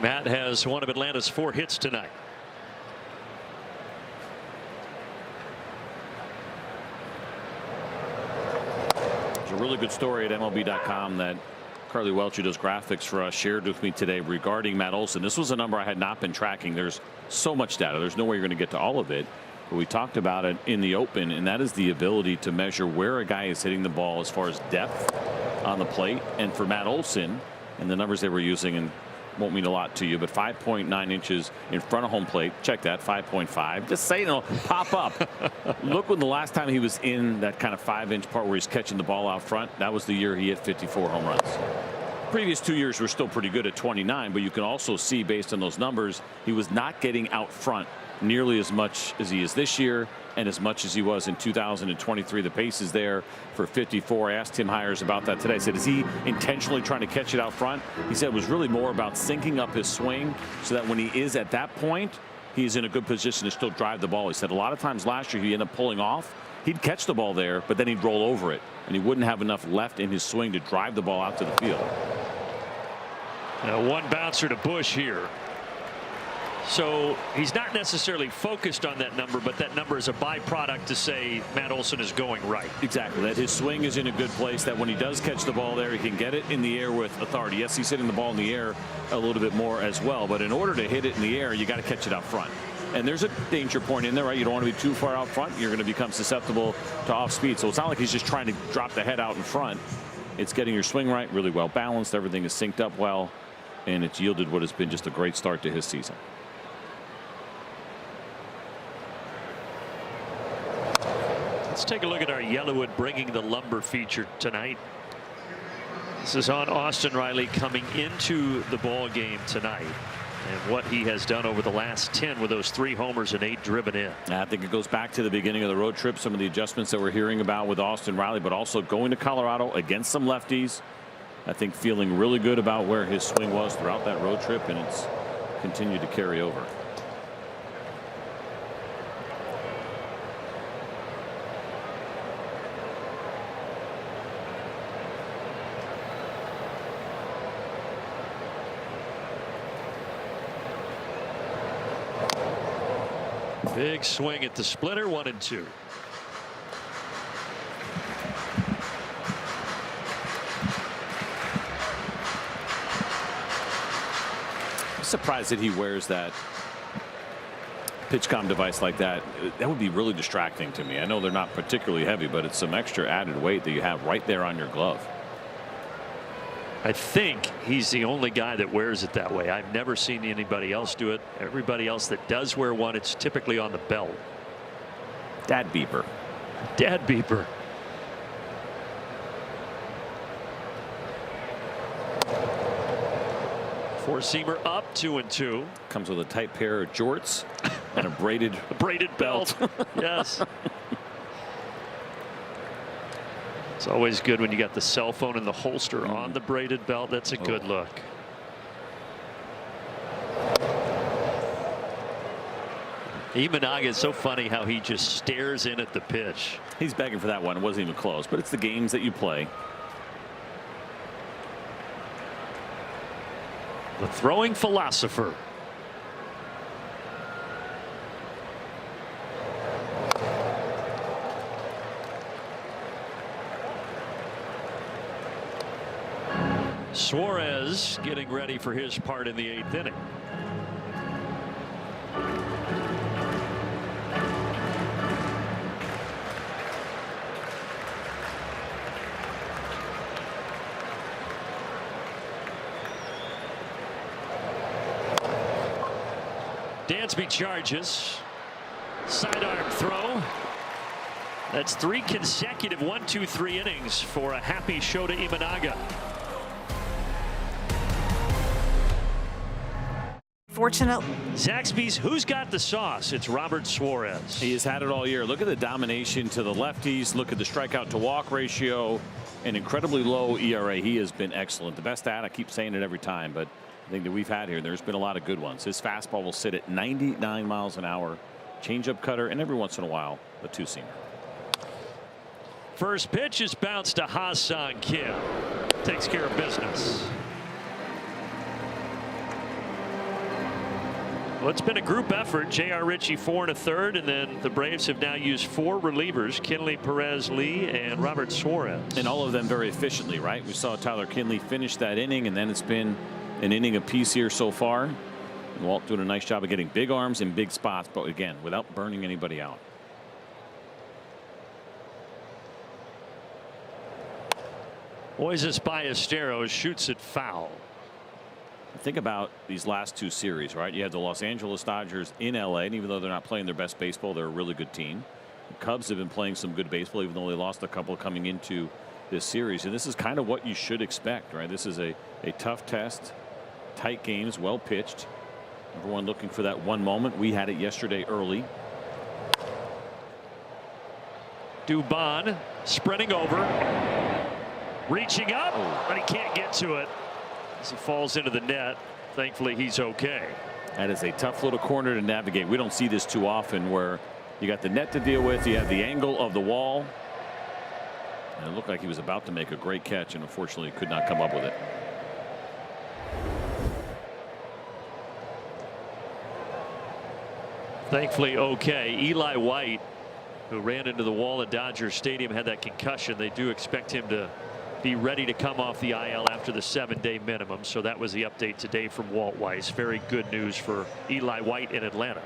Matt has one of Atlanta's 4 hits tonight. Really good story at MLB.com that Carly Welch, who does graphics for us, shared with me today regarding Matt Olson. This was a number I had not been tracking. There's so much data. There's no way you're going to get to all of it. But we talked about it in the open, and that is the ability to measure where a guy is hitting the ball as far as depth on the plate. And for Matt Olson, and the numbers they were using, and won't mean a lot to you, but 5.9 inches in front of home plate. Check that, 5.5. Just saying it'll pop up. Look when the last time he was in that kind of 5-inch part where he's catching the ball out front. That was the year he hit 54 home runs. Previous 2 years were still pretty good at 29, but you can also see based on those numbers, he was not getting out front nearly as much as he is this year and as much as he was in 2023. The pace is there for 54. I asked Tim Hires about that today. I said, is he intentionally trying to catch it out front? He said it was really more about syncing up his swing so that when he is at that point, he's in a good position to still drive the ball. He said a lot of times last year he ended up pulling off. He'd catch the ball there, but then he'd roll over it, and he wouldn't have enough left in his swing to drive the ball out to the field. Now one bouncer to Bush here. So he's not necessarily focused on that number, but that number is a byproduct to say Matt Olson is going right. Exactly. That his swing is in a good place, that when he does catch the ball there, he can get it in the air with authority. Yes, he's hitting the ball in the air a little bit more as well, but in order to hit it in the air, you got to catch it out front. And there's a danger point in there, right? You don't want to be too far out front. You're going to become susceptible to off speed. So it's not like he's just trying to drop the head out in front. It's getting your swing right, really well balanced. Everything is synced up well, and it's yielded what has been just a great start to his season. Let's take a look at our Yellowwood bringing the lumber feature tonight. This is on Austin Riley coming into the ball game tonight. and what he has done over the last 10 with those 3 homers and 8 driven in. I think it goes back to the beginning of the road trip, some of the adjustments that we're hearing about with Austin Riley, but also going to Colorado against some lefties. I think feeling really good about where his swing was throughout that road trip, and it's continued to carry over. Big swing at the splitter, 1-2. I'm surprised that he wears that PitchCom device like that. That would be really distracting to me. I know they're not particularly heavy, but it's some extra added weight that you have right there on your glove. I think he's the only guy that wears it that way. I've never seen anybody else do it. Everybody else that does wear one, it's typically on the belt. Dad beeper. Dad beeper. Four-seamer up, 2-2. Comes with a tight pair of jorts and a braided belt. Yes. It's always good when you got the cell phone in the holster on the braided belt. That's a good look. Imanaga is so funny how he just stares in at the pitch. He's begging for that one. It wasn't even close, but it's the games that you play. The throwing philosopher. Suarez getting ready for his part in the 8th inning. Dansby charges. Sidearm throw. That's 3 consecutive 1-2-3 innings for a happy Shota Imanaga. Fortunate. Zaxby's Who's Got the Sauce? It's Robert Suarez. He has had it all year. Look at the domination to the lefties. Look at the strikeout to walk ratio. An incredibly low ERA. He has been excellent. The best stat, I keep saying it every time, but I think that we've had here, there's been a lot of good ones. His fastball will sit at 99 miles an hour. Changeup cutter, and every once in a while, a 2-seamer. First pitch is bounced to Ha-Seong Kim. Takes care of business. Well, it's been a group effort. J.R. Ritchie 4 1/3, and then the Braves have now used 4 relievers: Kinley, Perez, Lee, and Robert Suarez. And all of them very efficiently, right? We saw Tyler Kinley finish that inning, and then it's been an inning apiece here so far. And Walt doing a nice job of getting big arms in big spots, but again, without burning anybody out. Moises Ballesteros shoots it foul. Think about these last 2 series, right? You had the Los Angeles Dodgers in LA, and even though they're not playing their best baseball, they're a really good team. The Cubs have been playing some good baseball, even though they lost a couple coming into this series. And this is kind of what you should expect, right? This is a tough test, tight games, well pitched. Everyone looking for that one moment. We had it yesterday early. Dubon spreading over, reaching up, but he can't get to it as he falls into the net. Thankfully, he's okay. That is a tough little corner to navigate. We don't see this too often, where you got the net to deal with, you have the angle of the wall, and it looked like he was about to make a great catch, and unfortunately could not come up with it. Thankfully okay. Eli White, who ran into the wall at Dodger Stadium, had that concussion. They do expect him to be ready to come off the IL after the 7-day minimum. So that was the update today from Walt Weiss. Very good news for Eli White in Atlanta.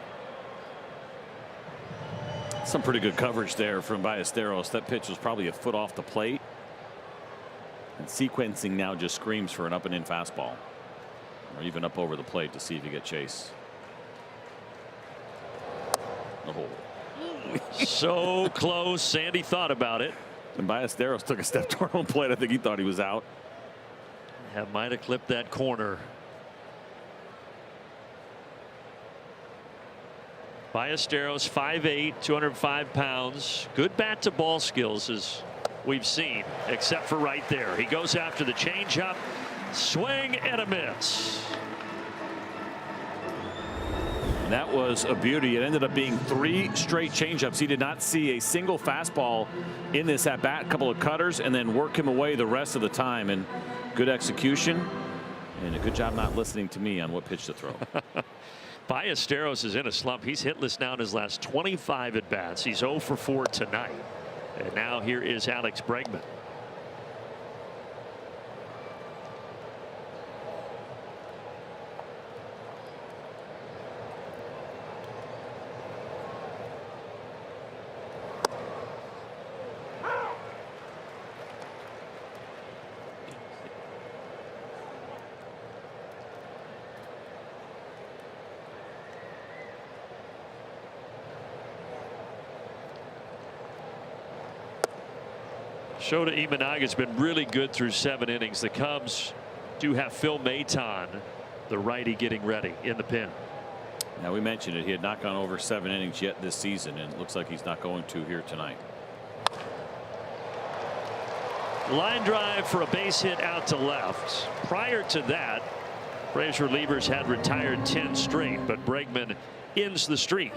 Some pretty good coverage there from Ballesteros. That pitch was probably a foot off the plate. And sequencing now just screams for an up and in fastball, or even up over the plate to see if you get Chase. Oh. So close. Sandy thought about it. And Ballesteros took a step toward home plate. I think he thought he was out. Might have clipped that corner. Ballesteros, 5'8", 205 pounds. Good bat to ball skills as we've seen, except for right there. He goes after the changeup, swing and a miss. That was a beauty. It ended up being 3 straight changeups. He did not see a single fastball in this at bat. A couple of cutters, and then work him away the rest of the time. And good execution, and a good job not listening to me on what pitch to throw. Ballesteros is in a slump. He's hitless now in his last 25 at bats. He's 0 for 4 tonight. And now here is Alex Bregman. Shota Imanaga's been really good through 7 innings. The Cubs do have Phil Maton, the righty, getting ready in the pen. Now, we mentioned it. He had not gone over 7 innings yet this season, and it looks like he's not going to here tonight. Line drive for a base hit out to left. Prior to that, Braves relievers had retired 10 straight, but Bregman ends the streak.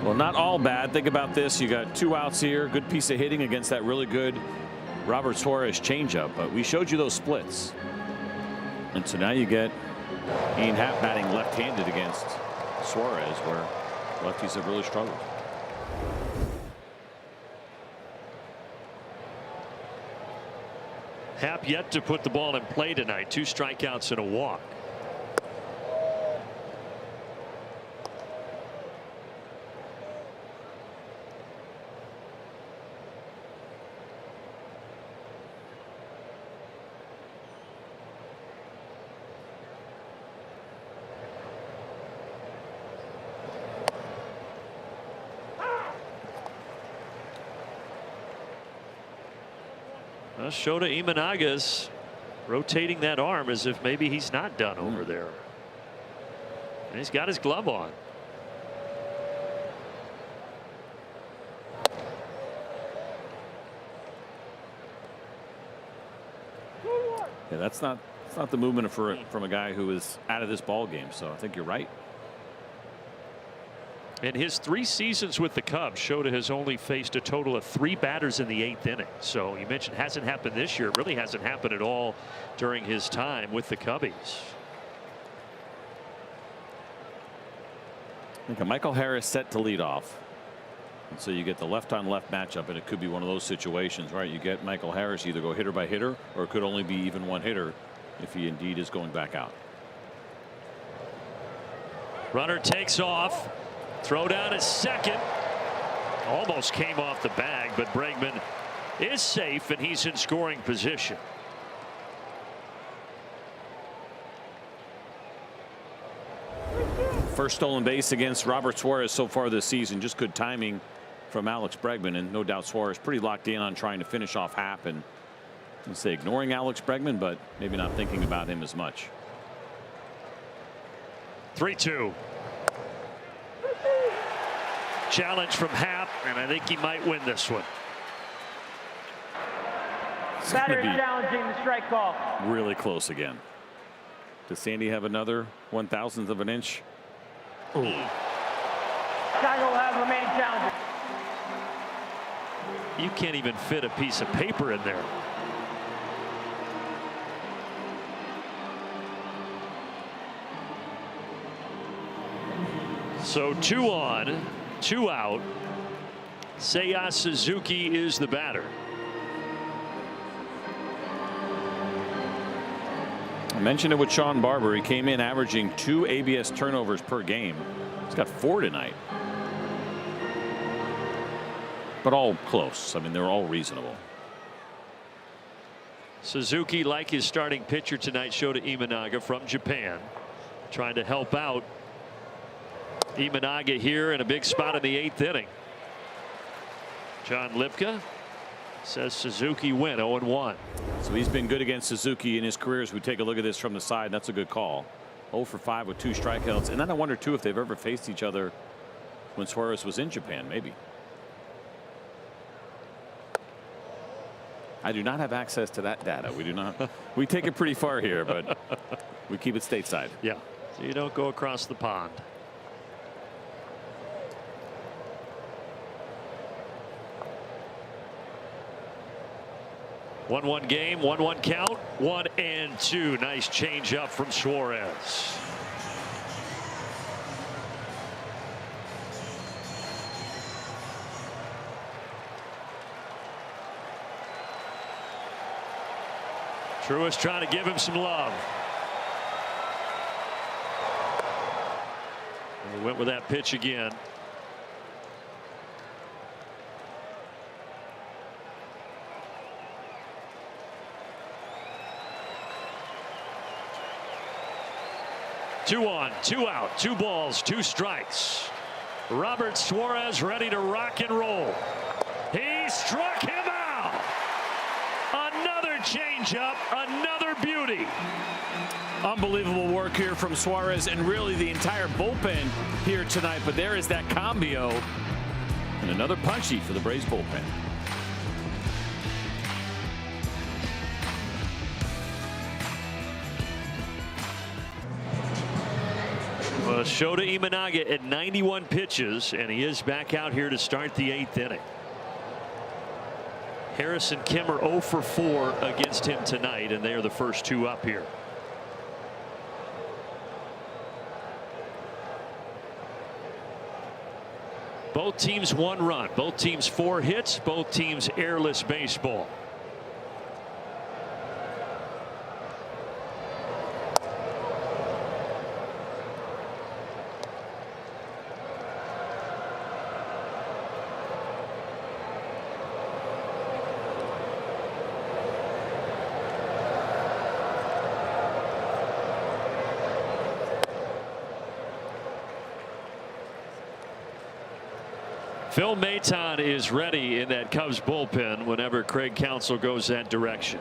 Well, not all bad. Think about this. You got 2 outs here. Good piece of hitting against that really good Robert Suarez changeup. But we showed you those splits. And so now you get Ian Happ batting left-handed against Suarez, where lefties have really struggled. Happ yet to put the ball in play tonight. 2 strikeouts and a walk. Shota Imanaga's rotating that arm as if maybe he's not done over there. And he's got his glove on. Yeah, that's not the movement from a guy who is out of this ball game. So I think you're right. In his 3 seasons with the Cubs, Shota has only faced a total of 3 batters in the 8th inning. So you mentioned it hasn't happened this year. It really hasn't happened at all during his time with the Cubbies. I think Michael Harris set to lead off. And so you get the left-on-left matchup, and it could be one of those situations, right? You get Michael Harris either go hitter by hitter, or it could only be even one hitter if he indeed is going back out. Runner takes off. Throw down at second. Almost came off the bag, but Bregman is safe and he's in scoring position. First stolen base against Robert Suarez so far this season. Just good timing from Alex Bregman, and no doubt Suarez pretty locked in on trying to finish off Happ, and I'd say ignoring Alex Bregman, but maybe not thinking about him as much. 3-2. Challenge from Happ, and I think he might win this one. Batter challenging the strike call. Really close again. Does Sandy have another 1/1000th of an inch? Chicago will have remaining challenges. You can't even fit a piece of paper in there. So 2 on, 2 out. Seiya Suzuki is the batter. I mentioned it with Sean Barber. He came in averaging 2 ABS turnovers per game. He's got 4 tonight. But all close. I mean, they're all reasonable. Suzuki, like his starting pitcher tonight, Shota Imanaga from Japan, trying to help out Imanaga here in a big spot in the 8th inning. John Lipka Says Suzuki win 0-1. So he's been good against Suzuki in his career as we take a look at this from the side. That's a good call. 0 for 5 with 2 strikeouts. And then I wonder, too, if they've ever faced each other when Suarez was in Japan. Maybe. I do not have access to that data. We do not. We take it pretty far here, but we keep it stateside. Yeah. So you don't go across the pond. One game, 1-1 count, 1-2. Nice change up from Suarez. Truist trying to give him some love. And he went with that pitch again. Two on, 2 out, 2 balls, 2 strikes. Robert Suarez ready to rock and roll. He struck him out. Another changeup, another beauty. Unbelievable work here from Suarez and really the entire bullpen here tonight. But there is that cambio and another punchy for the Braves bullpen. Shota Imanaga at 91 pitches, and he is back out here to start the 8th inning. Harris and Kim are 0 for 4 against him tonight, and they are the first 2 up here. Both teams 1 run, both teams 4 hits, both teams airless baseball. Phil Maton is ready in that Cubs bullpen whenever Craig Counsell goes that direction.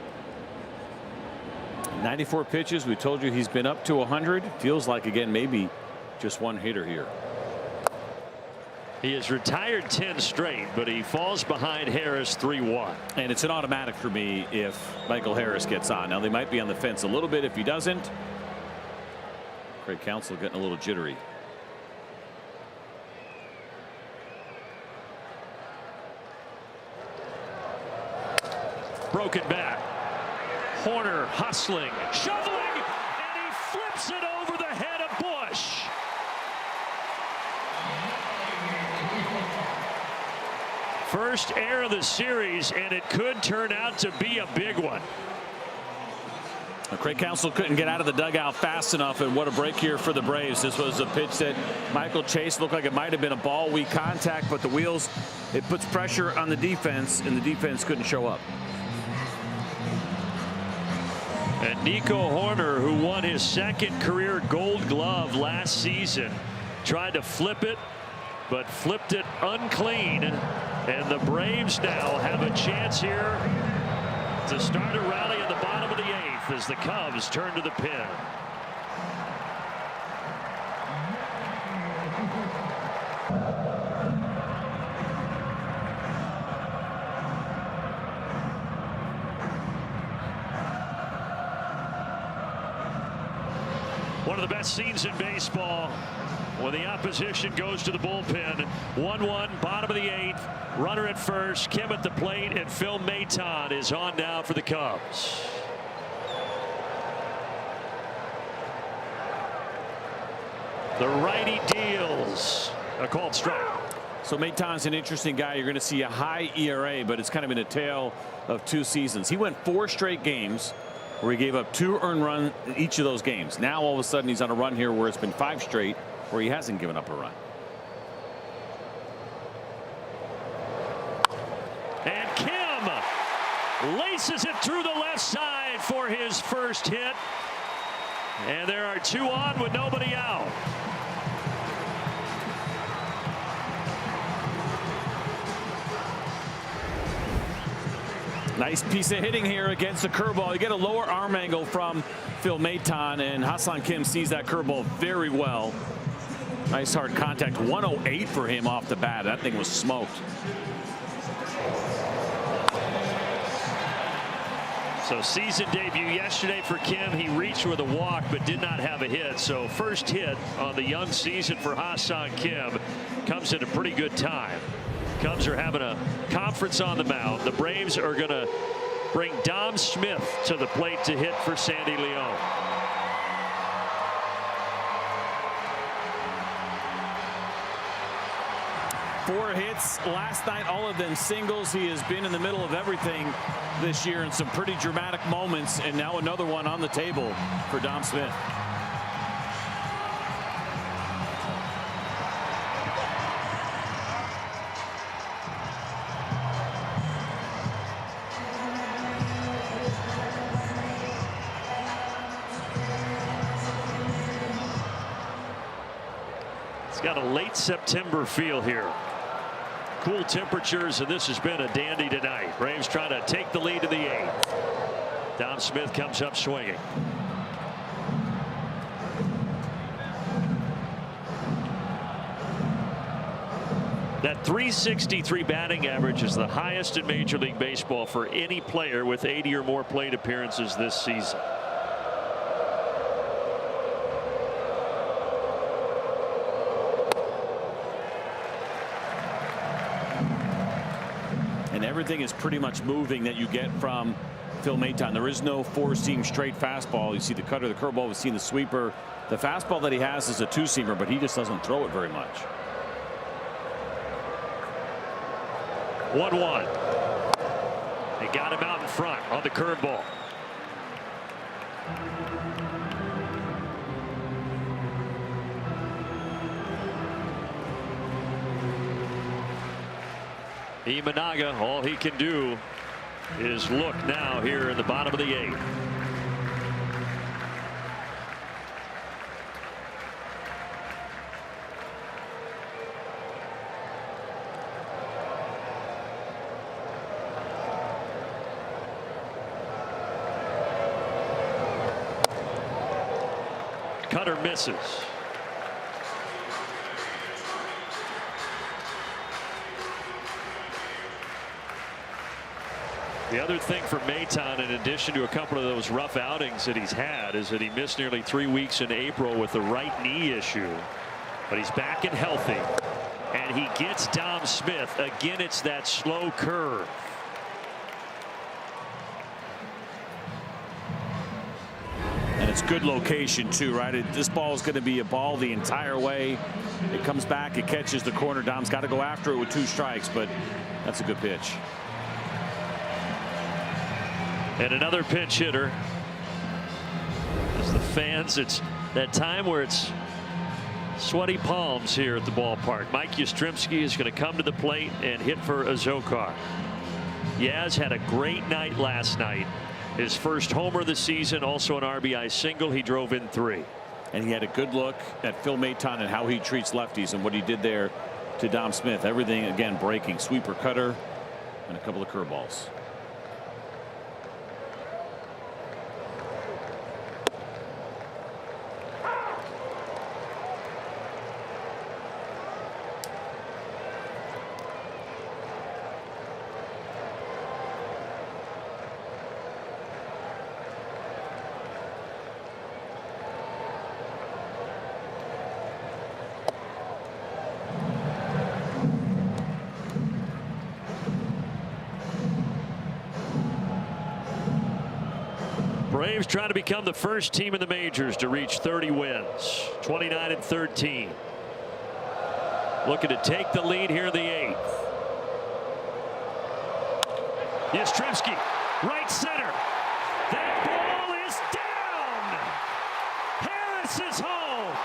94 pitches. We told you he's been up to 100. Feels like, again, maybe just 1 hitter here. He has retired 10 straight, but he falls behind Harris 3-1. And it's an automatic for me if Michael Harris gets on. Now, they might be on the fence a little bit if he doesn't. Craig Counsell getting a little jittery. Broken back. Horner hustling, shoveling, and he flips it over the head of Bush. First error of the series, and it could turn out to be a big one. Craig Counsell couldn't get out of the dugout fast enough, and what a break here for the Braves. This was a pitch that Michael Chase looked like it might have been a ball weak contact, but the wheels, it puts pressure on the defense, and the defense couldn't show up. And Nico Horner, who won his 2nd career Gold Glove last season, tried to flip it, but flipped it unclean. And the Braves now have a chance here to start a rally in the bottom of the 8th as the Cubs turn to the pen. One of the best scenes in baseball when the opposition goes to the bullpen. 1-1, bottom of the 8th, runner at first, Kim at the plate, and Phil Maton is on now for the Cubs. The righty deals a called strike. So Maton's an interesting guy. You're going to see a high ERA, but it's kind of been a tale of 2 seasons. He went 4 straight games where he gave up 2 earned runs in each of those games. Now all of a sudden he's on a run here where it's been 5 straight where he hasn't given up a run. And Kim laces it through the left side for his first hit. And there are 2 on with nobody out. Nice piece of hitting here against the curveball. You get a lower arm angle from Phil Maton, and Ha-Seong Kim sees that curveball very well. Nice hard contact. 108 for him off the bat. That thing was smoked. So season debut yesterday for Kim. He reached with a walk but did not have a hit. So first hit on the young season for Ha-Seong Kim comes at a pretty good time. Cubs are having a conference on the mound. The Braves are going to bring Dom Smith to the plate to hit for Sandy Leon. Four hits last night, all of them singles. He has been in the middle of everything this year in some pretty dramatic moments, and now another one on the table for Dom Smith. It's got a late September feel here. Cool temperatures, and this has been a dandy tonight. Braves trying to take the lead in the 8th. Dom Smith comes up swinging. That .363 batting average is the highest in Major League Baseball for any player with 80 or more plate appearances this season. Everything is pretty much moving that you get from Phil Maton. There is no four-seam straight fastball. You see the cutter, the curveball, we've seen the sweeper. The fastball that he has is a two-seamer, but he just doesn't throw it very much. 1-1. They got him out in front on the curveball. Imanaga, all he can do is look now here in the bottom of the 8th. Cutter misses. The other thing for Maton, in addition to a couple of those rough outings that he's had, is that he missed nearly 3 weeks in April with a right knee issue. But he's back and healthy. And he gets Dom Smith. Again, it's that slow curve. And it's good location, too, right? This ball is going to be a ball the entire way. It comes back, it catches the corner. Dom's got to go after it with 2 strikes, but that's a good pitch. And another pinch hitter. As the fans, it's that time where it's sweaty palms here at the ballpark. Mike Yastrzemski is going to come to the plate and hit for Azokar. Yaz had a great night last night. His first homer of the season, also an RBI single. He drove in 3. And he had a good look at Phil Maton and how he treats lefties and what he did there to Dom Smith. Everything, again, breaking. Sweeper, cutter, and a couple of curveballs. Braves trying to become the first team in the majors to reach 30 wins. 29-13. Looking to take the lead here in the 8th. Yastrzemski, right center. That ball is down. Harris is home.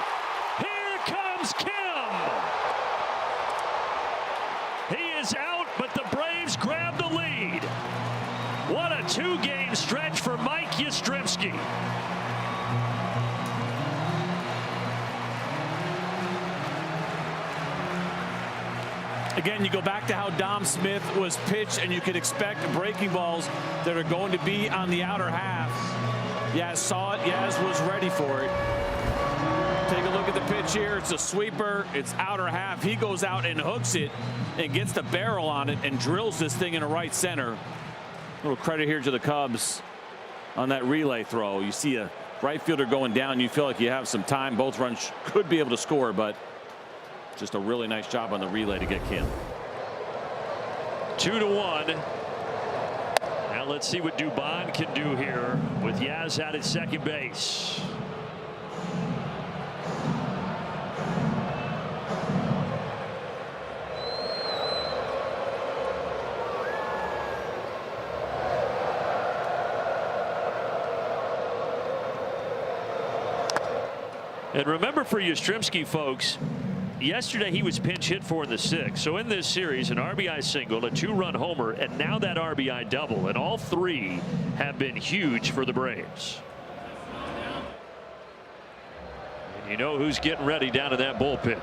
Here comes Kim. He is out, but the Braves grab the lead. What a 2-game stretch for Mike Yastrzemski. Again, you go back to how Dom Smith was pitched, and you could expect breaking balls that are going to be on the outer half. Yaz saw it. Yaz was ready for it. Take a look at the pitch here. It's a sweeper. It's outer half. He goes out and hooks it and gets the barrel on it and drills this thing into right center. A little credit here to the Cubs on that relay throw. You see a right fielder going down. You feel like you have some time. Both runs could be able to score, but just a really nice job on the relay to get Kim. 2-1. Now let's see what Dubon can do here with Yaz out at second base. And remember, for Yastrzemski folks, yesterday he was pinch hit for in the 6th. So in this series, an RBI single, a 2-run homer, and now that RBI double. And all 3 have been huge for the Braves. And you know who's getting ready down in that bullpen.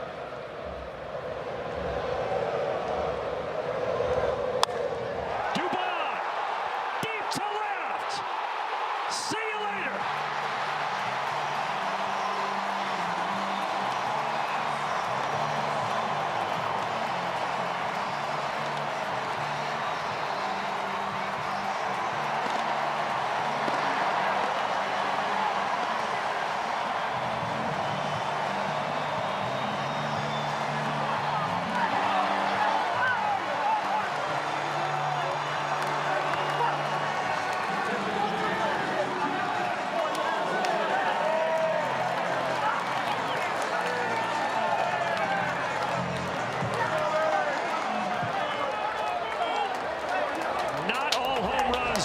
Dubon, deep to left. See you later.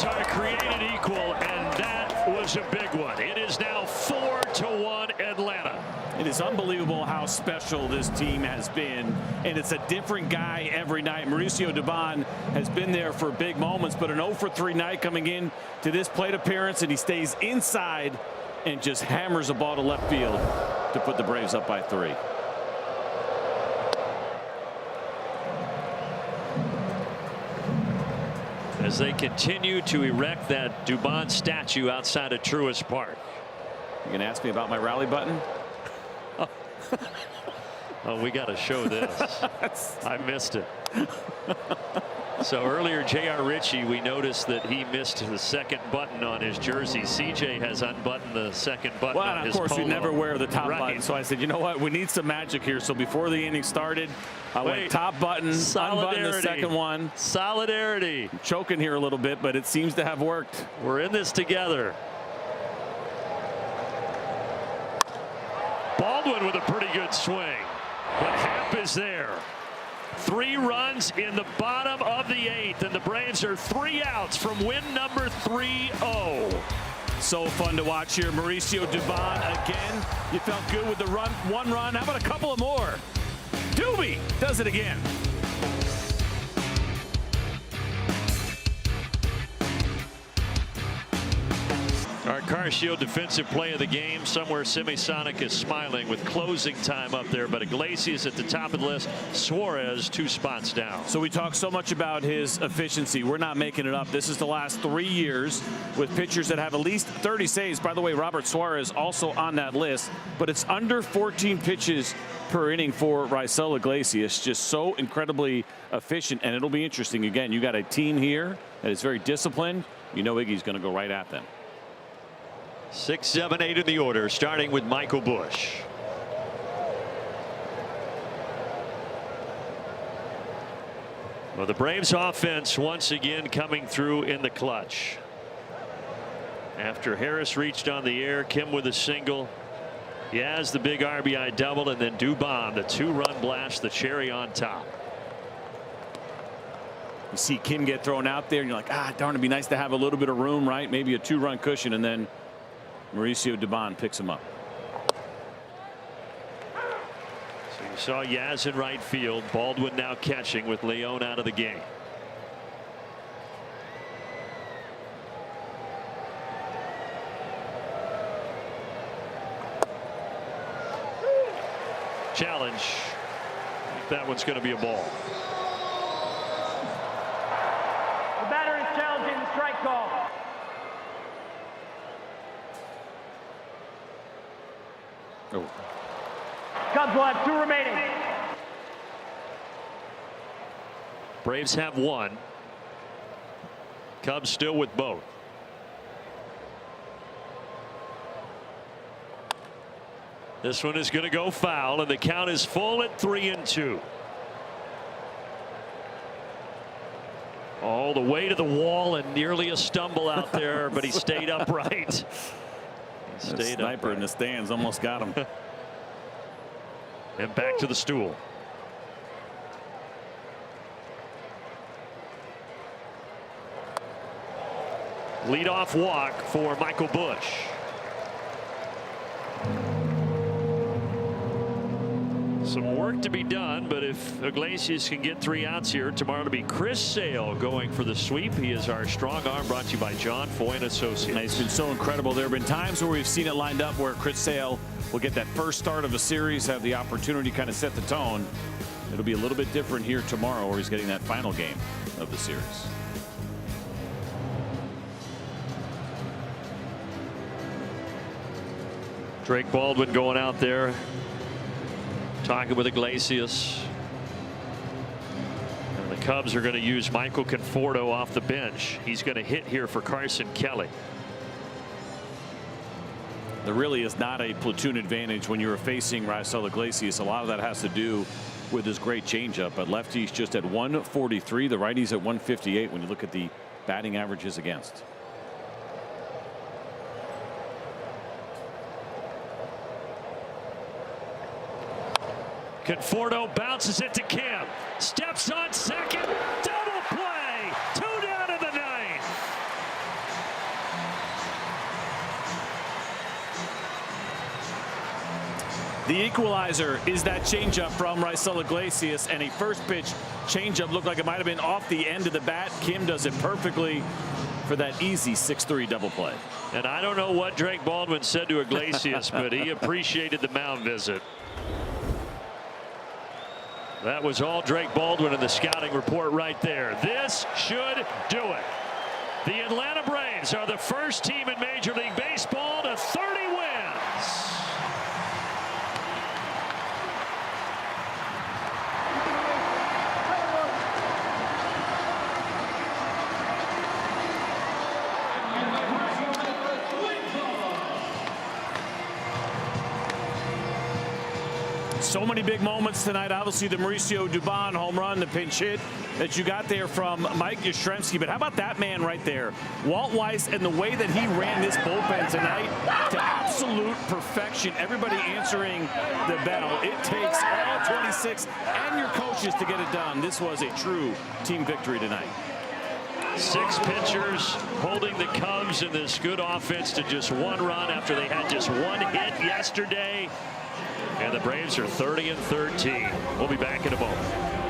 Are created equal, and that was a big one. It is now 4-1 Atlanta. It is unbelievable how special this team has been, and it's a different guy every night. Mauricio Dubon has been there for big moments, but an 0-for-3 night coming in to this plate appearance, and he stays inside and just hammers a ball to left field to put the Braves up by 3. As they continue to erect that Dubon statue outside of Truist Park. You gonna ask me about my rally button? Oh, we got to show this. I missed it. So earlier, J.R. Ritchie, we noticed that he missed the second button on his jersey. CJ has unbuttoned the second button on his polo. Of course, we never wear the top Right. button. So I said, you know what? We need some magic here. So before the inning started, I went top button, unbuttoned the second one. Solidarity. I'm choking here a little bit, but it seems to have worked. We're in this together. Baldwin with a pretty good swing, but Happ is there. 3 runs in the bottom of the 8th, and the Braves are 3 outs from win number 3-0. So fun to watch here. Mauricio Dubon again. You felt good with the run, 1 run. How about a couple of more? Doobie does it again. Our Car Shield defensive play of the game. Somewhere Semisonic is smiling with closing time up there, but Iglesias at the top of the list. Suarez 2 spots down. So we talk so much about his efficiency. We're not making it up. This is the last 3 years with pitchers that have at least 30 saves. By the way, Robert Suarez also on that list, but it's under 14 pitches per inning for Raisel Iglesias. Just so incredibly efficient, and it'll be interesting. Again, you got a team here that is very disciplined. You know Iggy's going to go right at them. 6, 7, 8 in the order, starting with Michael Busch. Well, the Braves offense once again coming through in the clutch. After Harris reached on the air, Kim with a single. Yaz the big RBI double, and then Dubon the 2-run blast, the cherry on top. You see Kim get thrown out there, and you're like, darn, it'd be nice to have a little bit of room, right? Maybe a 2-run cushion, and then Mauricio Dubon picks him up. So you saw Yaz in right field. Baldwin now catching with Leon out of the game. Challenge. That one's going to be a ball. The batter is challenging the strike call. Oh. Cubs will have 2 remaining. Braves have 1. Cubs still with both. This one is going to go foul, and the count is full at 3-2. All the way to the wall and nearly a stumble out there, but he stayed upright. He The stayed sniper upright. in the stands almost got him. And back to the stool. Leadoff walk for Michael Busch. Some work to be done, but if Iglesias can get 3 outs here, tomorrow to be Chris Sale going for the sweep. He is our strong arm, brought to you by John Foy and Associates. He's been so incredible. There have been times where we've seen it lined up where Chris Sale will get that first start of a series, have the opportunity to kind of set the tone. It'll be a little bit different here tomorrow where he's getting that final game of the series. Drake Baldwin going out there, talking with Iglesias. And the Cubs are going to use Michael Conforto off the bench. He's going to hit here for Carson Kelly. There really is not a platoon advantage when you're facing Raisel Iglesias. A lot of that has to do with his great changeup, but lefty's just at 143, the righty's at 158 when you look at the batting averages against. Conforto bounces it to Kim. Steps on second. Double play. 2 down in the 9th. The equalizer is that changeup from Raisel Iglesias, and a first pitch changeup looked like it might have been off the end of the bat. Kim does it perfectly for that easy 6-3 double play. And I don't know what Drake Baldwin said to Iglesias, but he appreciated the mound visit. That was all Drake Baldwin in the scouting report right there. This should do it. The Atlanta Braves are the first team in Major League Baseball to 30 wins. So many big moments tonight. Obviously, the Mauricio Dubon home run, the pinch hit that you got there from Mike Yastrzemski. But how about that man right there, Walt Weiss, and the way that he ran this bullpen tonight to absolute perfection. Everybody answering the bell. It takes all 26 and your coaches to get it done. This was a true team victory tonight. 6 pitchers holding the Cubs in this good offense to just 1 run after they had just 1 hit yesterday. And the Braves are 30-13. We'll be back in a moment.